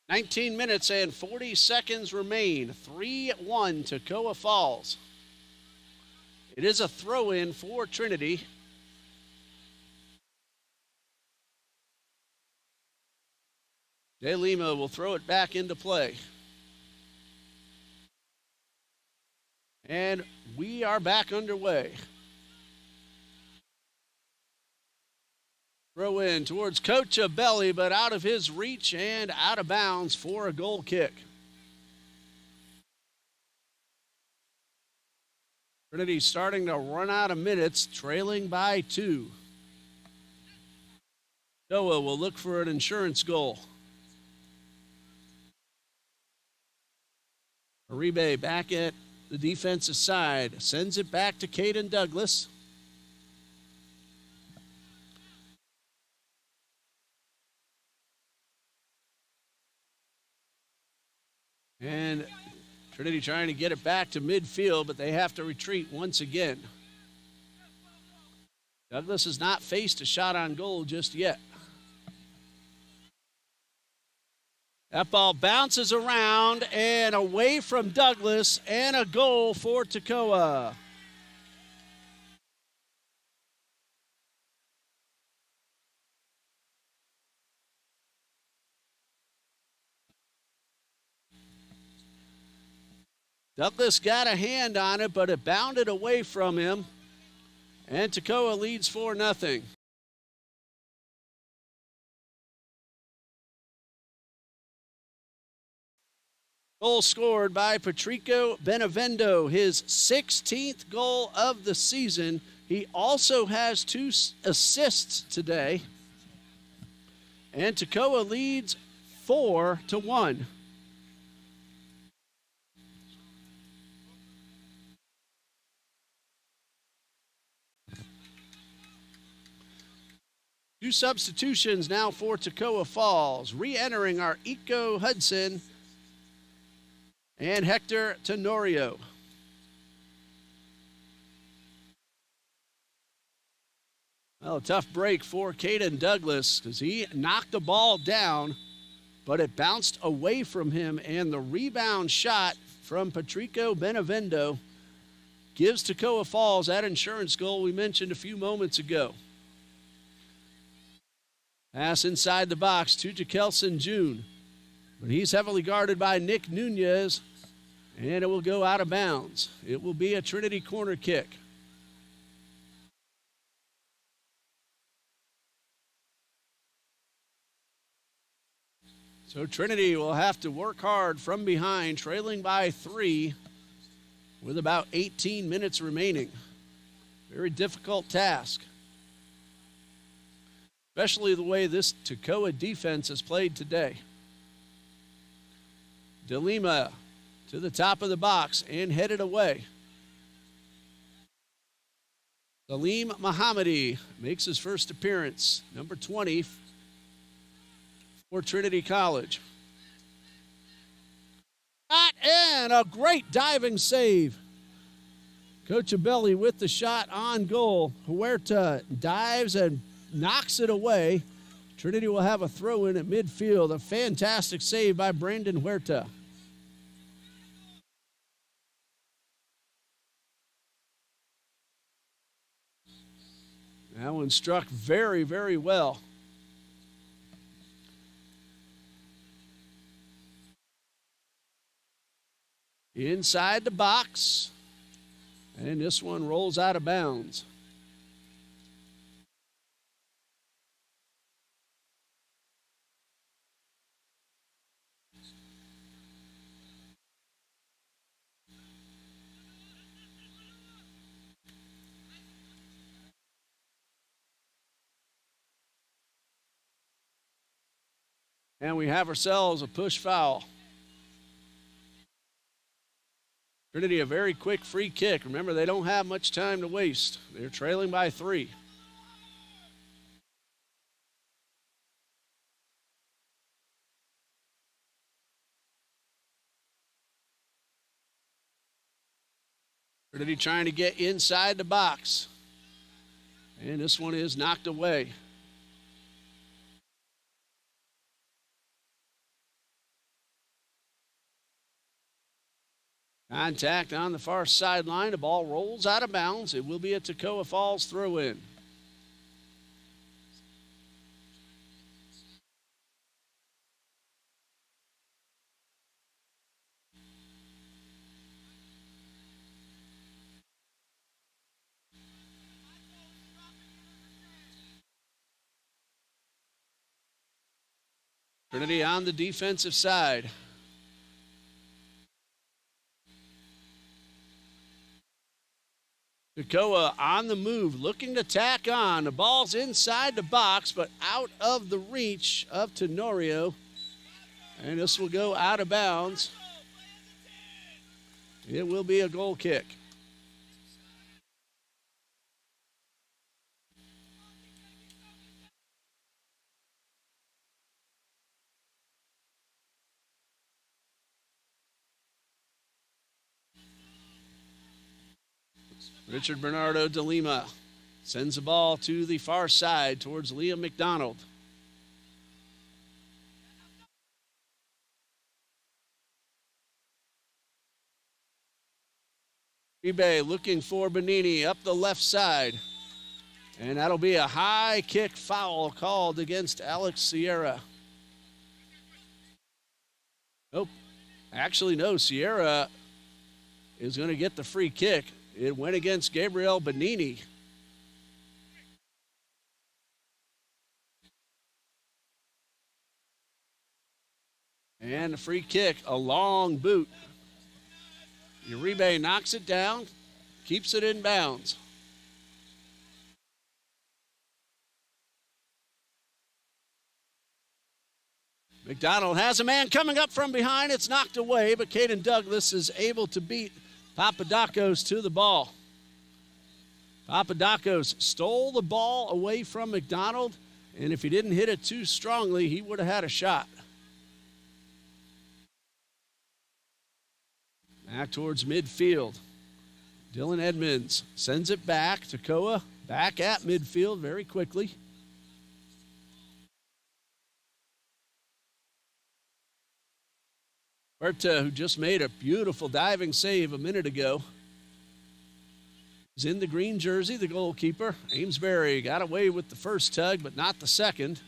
"19 minutes and 40 seconds remain. 3-1 Toccoa Falls. It is a throw-in for Trinity. De Lima will throw it back into play. And we are back underway. Throw in towards Toccoa Belly, but out of his reach and out of bounds for a goal kick. Trinity starting to run out of minutes, trailing by 2. Toccoa will look for an insurance goal. Uribe back at the defensive side, sends it back to Caden Douglas. And Trinity trying to get it back to midfield, but they have to retreat once again. Douglas has not faced a shot on goal just yet. That ball bounces around and away from Douglas, and a goal for Toccoa. Douglas got a hand on it, but it bounded away from him, and Toccoa leads 4-0. Goal scored by Patrico Benevendo, his 16th goal of the season. He also has 2 assists today. And Toccoa leads 4-1. Two substitutions now for Toccoa Falls. Re-entering are Iko Hudson and Hector Tenorio. Well, a tough break for Caden Douglas because he knocked the ball down, but it bounced away from him, and the rebound shot from Patrico Benevendo gives Toccoa Falls that insurance goal we mentioned a few moments ago. Pass inside the box to Jakelson June. But he's heavily guarded by Nick Nunez, and it will go out of bounds. It will be a Trinity corner kick. So Trinity will have to work hard from behind, trailing by 3 with about 18 minutes remaining. Very difficult task, especially the way this Toccoa defense has played today. DeLima to the top of the box and headed away. Salim Mohammadi makes his first appearance, number 20 for Trinity College. Shot and a great diving save. Cochabelli with the shot on goal. Huerta dives and knocks it away. Trinity will have a throw in at midfield. A fantastic save by Brandon Huerta. That one struck very, very well. Inside the box, and this one rolls out of bounds. And we have ourselves a push foul. Trinity a very quick free kick. Remember, they don't have much time to waste. They're trailing by 3. Trinity trying to get inside the box. And this one is knocked away. Contact on the far sideline. The ball rolls out of bounds. It will be a Toccoa Falls throw-in. Trinity on the defensive side. Toccoa on the move, looking to tack on. The ball's inside the box, but out of the reach of Tenorio. And this will go out of bounds. It will be a goal kick. Richard Bernardo DeLima sends the ball to the far side towards Liam McDonald. Uribe looking for Benini up the left side. And that'll be a high kick foul called against Alex Sierra. Nope. Actually, no. Sierra is going to get the free kick. It went against Gabriel Benini. And the free kick, a long boot. Uribe knocks it down, keeps it in bounds. McDonald has a man coming up from behind. It's knocked away, but Caden Douglas is able to beat Papadakos to the ball. Papadakos stole the ball away from McDonald, and if he didn't hit it too strongly, he would have had a shot. Back towards midfield. Dylan Edmonds sends it back. Toccoa back at midfield very quickly. Huerta, who just made a beautiful diving save a minute ago. is in the green jersey, the goalkeeper. Amesbury got away with the first tug, but not the second.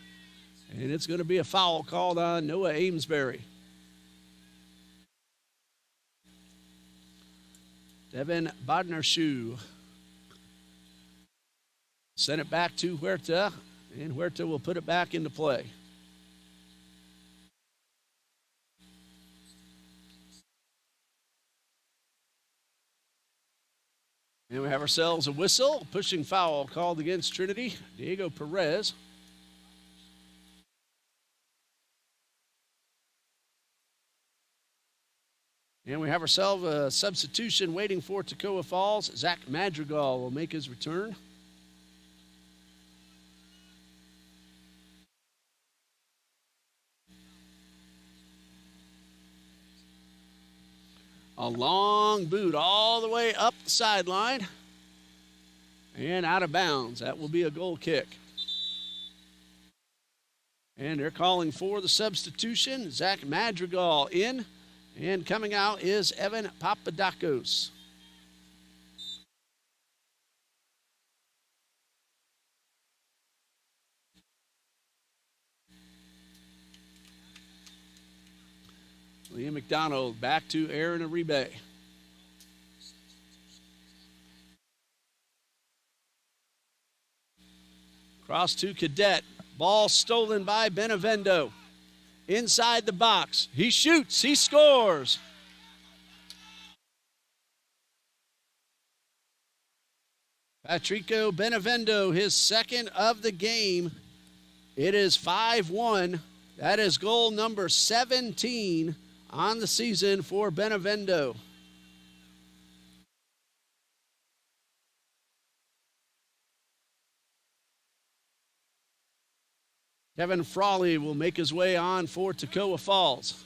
And it's going to be a foul called on Noah Amesbury. Devin Bodnarshoe sent it back to Huerta, and Huerta will put it back into play. And we have ourselves a whistle, pushing foul called against Trinity. Diego Perez. And we have ourselves a substitution waiting for Toccoa Falls. Zach Madrigal will make his return. A long boot all the way up the sideline and out of bounds. That will be a goal kick. And they're calling for the substitution. Zach Madrigal in, and coming out is Evan Papadakos. Liam McDonald back to Aaron Aribe. Cross to Cadet. Ball stolen by Benevendo. Inside the box. He shoots. He scores. Patrico Benevendo, his second of the game. It is 5-1. That is goal number 17 on the season for Benevendo. Kevin Frawley will make his way on for Toccoa Falls.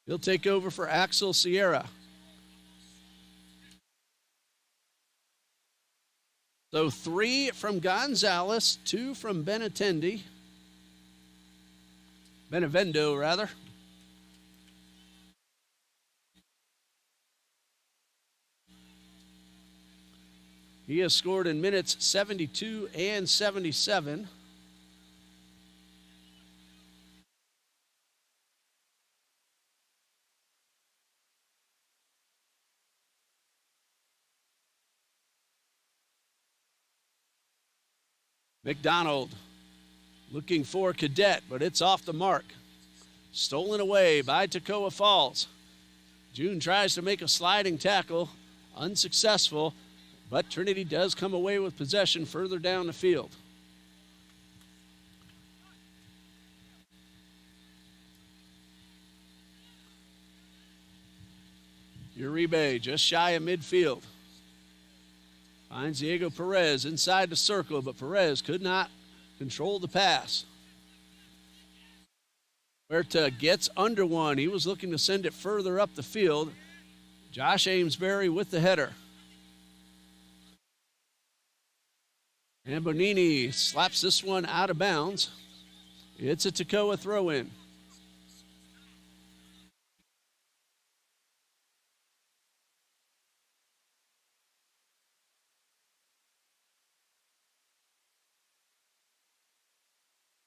He'll take over for Axel Sierra. So 3 from Gonzalez, 2 from Benevendo, rather. He has scored in minutes 72 and 77. McDonald looking for Cadet, but it's off the mark. Stolen away by Toccoa Falls. June tries to make a sliding tackle, unsuccessful, but Trinity does come away with possession further down the field. Uribe just shy of midfield. Finds Diego Perez inside the circle, but Perez could not control the pass. Huerta gets under one. He was looking to send it further up the field. Josh Amesbury with the header. And Bonini slaps this one out of bounds. It's a Toccoa throw-in.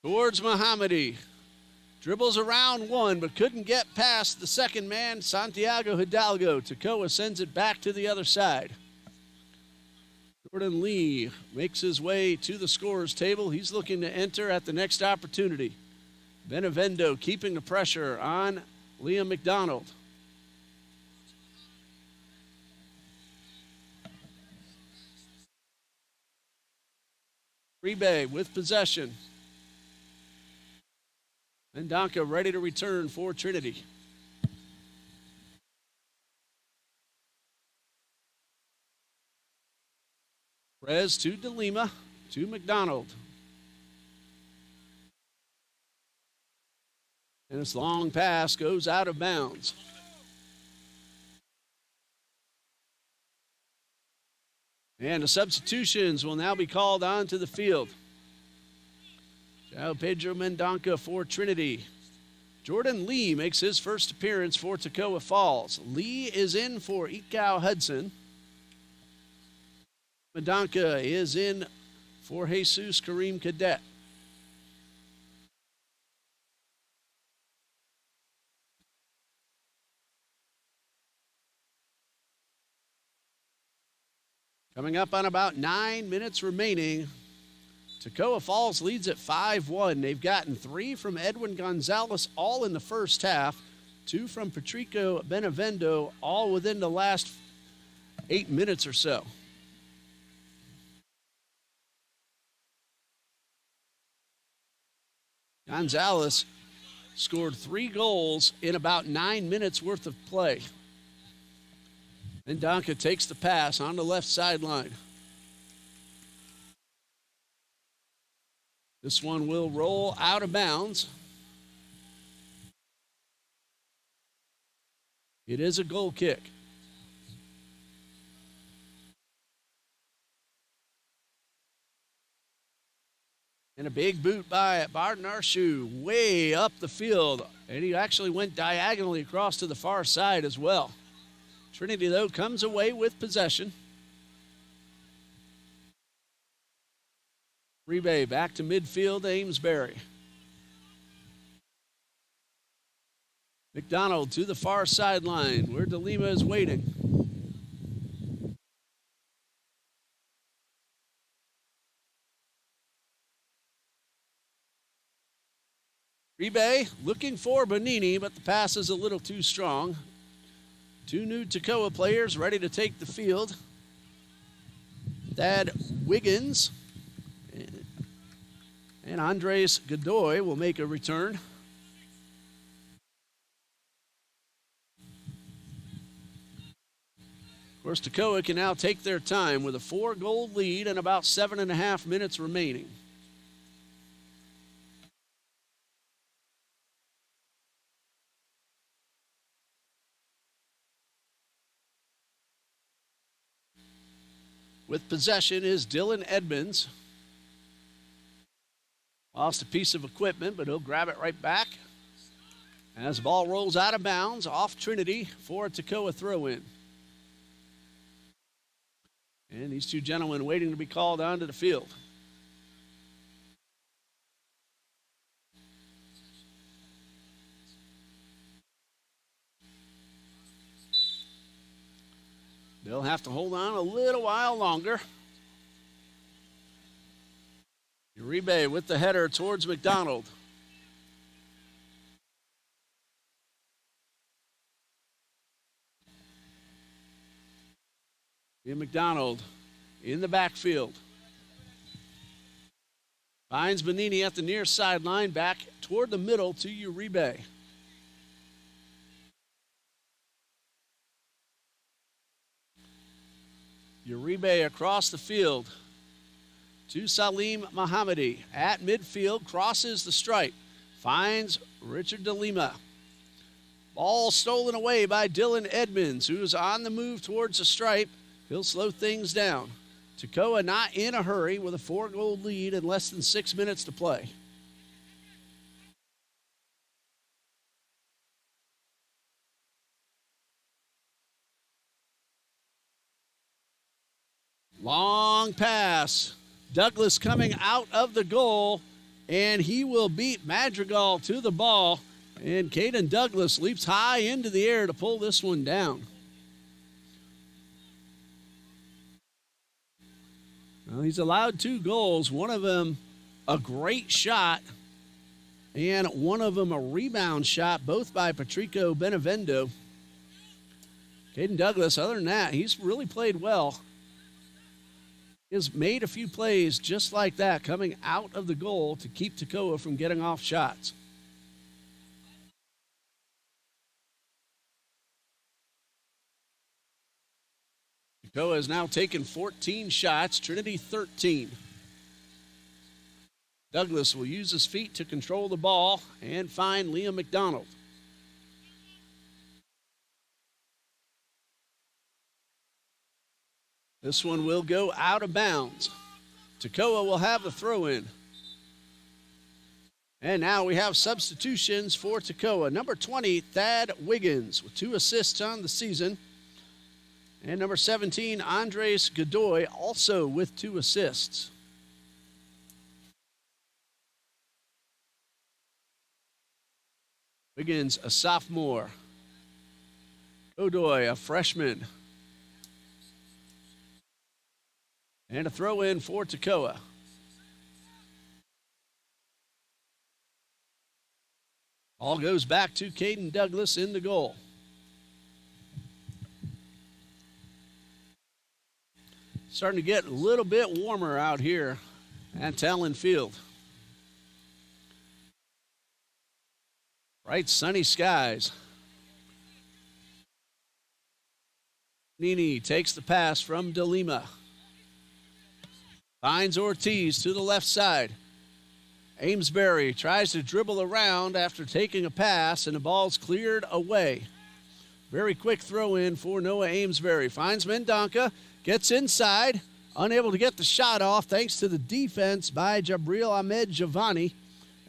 Towards Mohammadi. Dribbles around one, but couldn't get past the second man, Santiago Hidalgo. Toccoa sends it back to the other side. Jordan Lee makes his way to the scorer's table. He's looking to enter at the next opportunity. Benevendo keeping the pressure on Liam McDonald. Uribe with possession. Mendonca ready to return for Trinity. Perez to De Lima, to McDonald. And this long pass goes out of bounds. And the substitutions will now be called onto the field. João Pedro Mendonca for Trinity. Jordan Lee makes his first appearance for Toccoa Falls. Lee is in for Ikau Hudson. Madonka is in for Jesus Kareem Cadet. Coming up on about 9 minutes remaining. Toccoa Falls leads at 5-1. They've gotten 3 from Edwin Gonzalez, all in the first half. 2 from Patrico Benevendo, all within the last 8 minutes or so. Gonzalez scored 3 goals in about 9 minutes worth of play. And Donka takes the pass on the left sideline. This one will roll out of bounds. It is a goal kick. And a big boot by Barton Arshu way up the field. And he actually went diagonally across to the far side as well. Trinity, though, comes away with possession. Rebay back to midfield, Amesbury. McDonald to the far sideline where DeLima is waiting. Rebay looking for Bonini, but the pass is a little too strong. 2 new Toccoa players ready to take the field. Thad Wiggins and Andres Godoy will make a return. Of course, Toccoa can now take their time with a 4-goal lead and about 7.5 minutes remaining. With possession is Dylan Edmonds. Lost a piece of equipment, but he'll grab it right back. As the ball rolls out of bounds, off Trinity for a Toccoa throw-in. And these 2 gentlemen waiting to be called onto the field. They'll have to hold on a little while longer. Uribe with the header towards McDonald. Ian McDonald in the backfield. Finds Bonini at the near sideline, back toward the middle to Uribe. Uribe across the field to Salim Mohammadi at midfield, crosses the stripe, finds Richard DeLima. Ball stolen away by Dylan Edmonds, who's on the move towards the stripe. He'll slow things down. Toccoa not in a hurry with a 4-goal lead and less than 6 minutes to play. Long pass. Douglas coming out of the goal, and he will beat Madrigal to the ball. And Caden Douglas leaps high into the air to pull this one down. Well, he's allowed 2 goals, one of them a great shot, and one of them a rebound shot, both by Patrico Benevendo. Caden Douglas, other than that, he's really played well. Has made a few plays just like that coming out of the goal to keep Toccoa from getting off shots. Toccoa has now taken 14 shots, Trinity 13. Douglas will use his feet to control the ball and find Liam McDonald. This one will go out of bounds. Toccoa will have the throw-in. And now we have substitutions for Toccoa. Number 20, Thad Wiggins, with 2 assists on the season. And number 17, Andres Godoy, also with 2 assists. Wiggins, a sophomore. Godoy, a freshman. And a throw in for Toccoa. All goes back to Caden Douglas in the goal. Starting to get a little bit warmer out here at Talon Field. Bright sunny skies. Nini takes the pass from DeLima. Finds Ortiz to the left side. Amesbury tries to dribble around after taking a pass, and the ball's cleared away. Very quick throw in for Noah Amesbury. Finds Mendonca, gets inside, unable to get the shot off thanks to the defense by Jabril Ahmed Giovanni.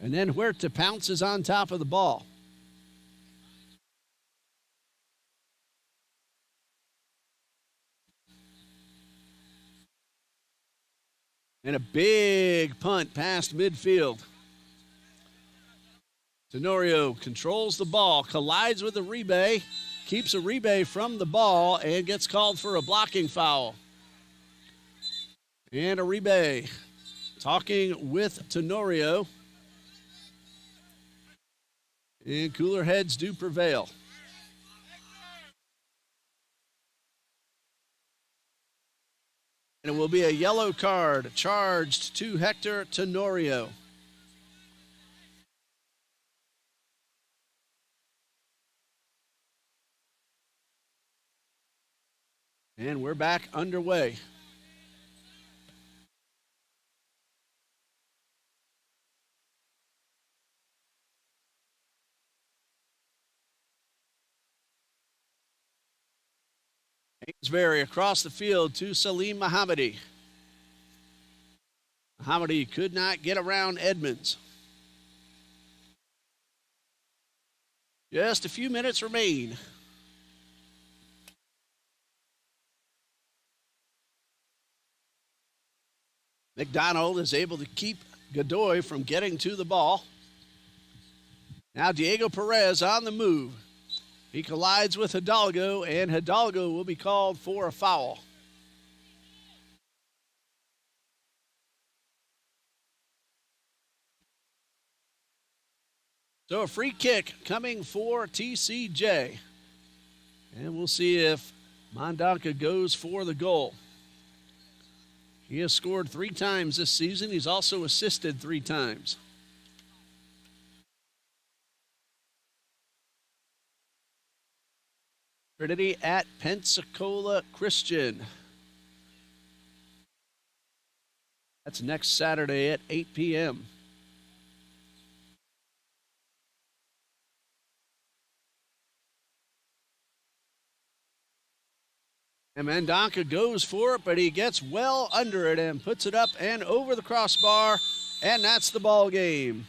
And then Huerta pounces on top of the ball. And a big punt past midfield. Tenorio controls the ball, collides with Uribe, keeps Uribe from the ball, and gets called for a blocking foul. And Uribe talking with Tenorio. And cooler heads do prevail. And it will be a yellow card charged to Hector Tenorio. And we're back underway. Amesbury across the field to Salim Mohammadi. Mohammadi could not get around Edmonds. Just a few minutes remain. McDonald is able to keep Godoy from getting to the ball. Now Diego Perez on the move. He collides with Hidalgo, and Hidalgo will be called for a foul. So a free kick coming for TCJ. And we'll see if Mendonca goes for the goal. He has scored 3 times this season. He's also assisted 3 times. Trinity at Pensacola Christian. That's next Saturday at 8 p.m. And Mendonca goes for it, but he gets well under it and puts it up and over the crossbar, and that's the ball game.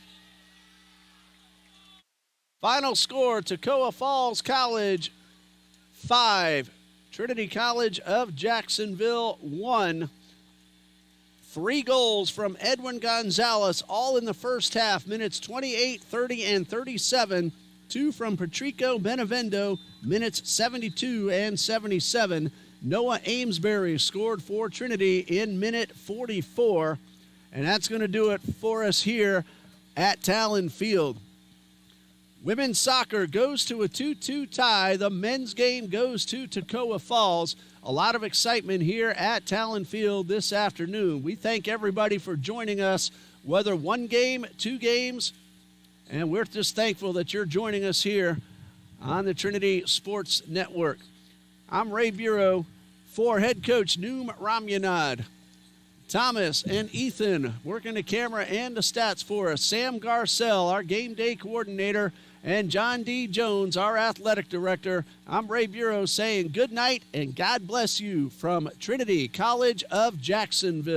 Final score, Toccoa Falls College 5, Trinity College of Jacksonville 1. 3 goals from Edwin Gonzalez, all in the first half, minutes 28, 30, and 37. 2 from Patrico Benevendo, minutes 72 and 77. Noah Amesbury scored for Trinity in minute 44. And that's going to do it for us here at Talon Field. Women's soccer goes to a 2-2 tie. The men's game goes to Toccoa Falls. A lot of excitement here at Talon Field this afternoon. We thank everybody for joining us, whether 1 game, 2 games, and we're just thankful that you're joining us here on the Trinity Sports Network. I'm Ray Bureau for head coach Noom Ramyanad. Thomas and Ethan working the camera and the stats for us. Sam Garcelle, our game day coordinator, and John D. Jones, our athletic director. I'm Ray Bureau saying good night and God bless you from Trinity College of Jacksonville.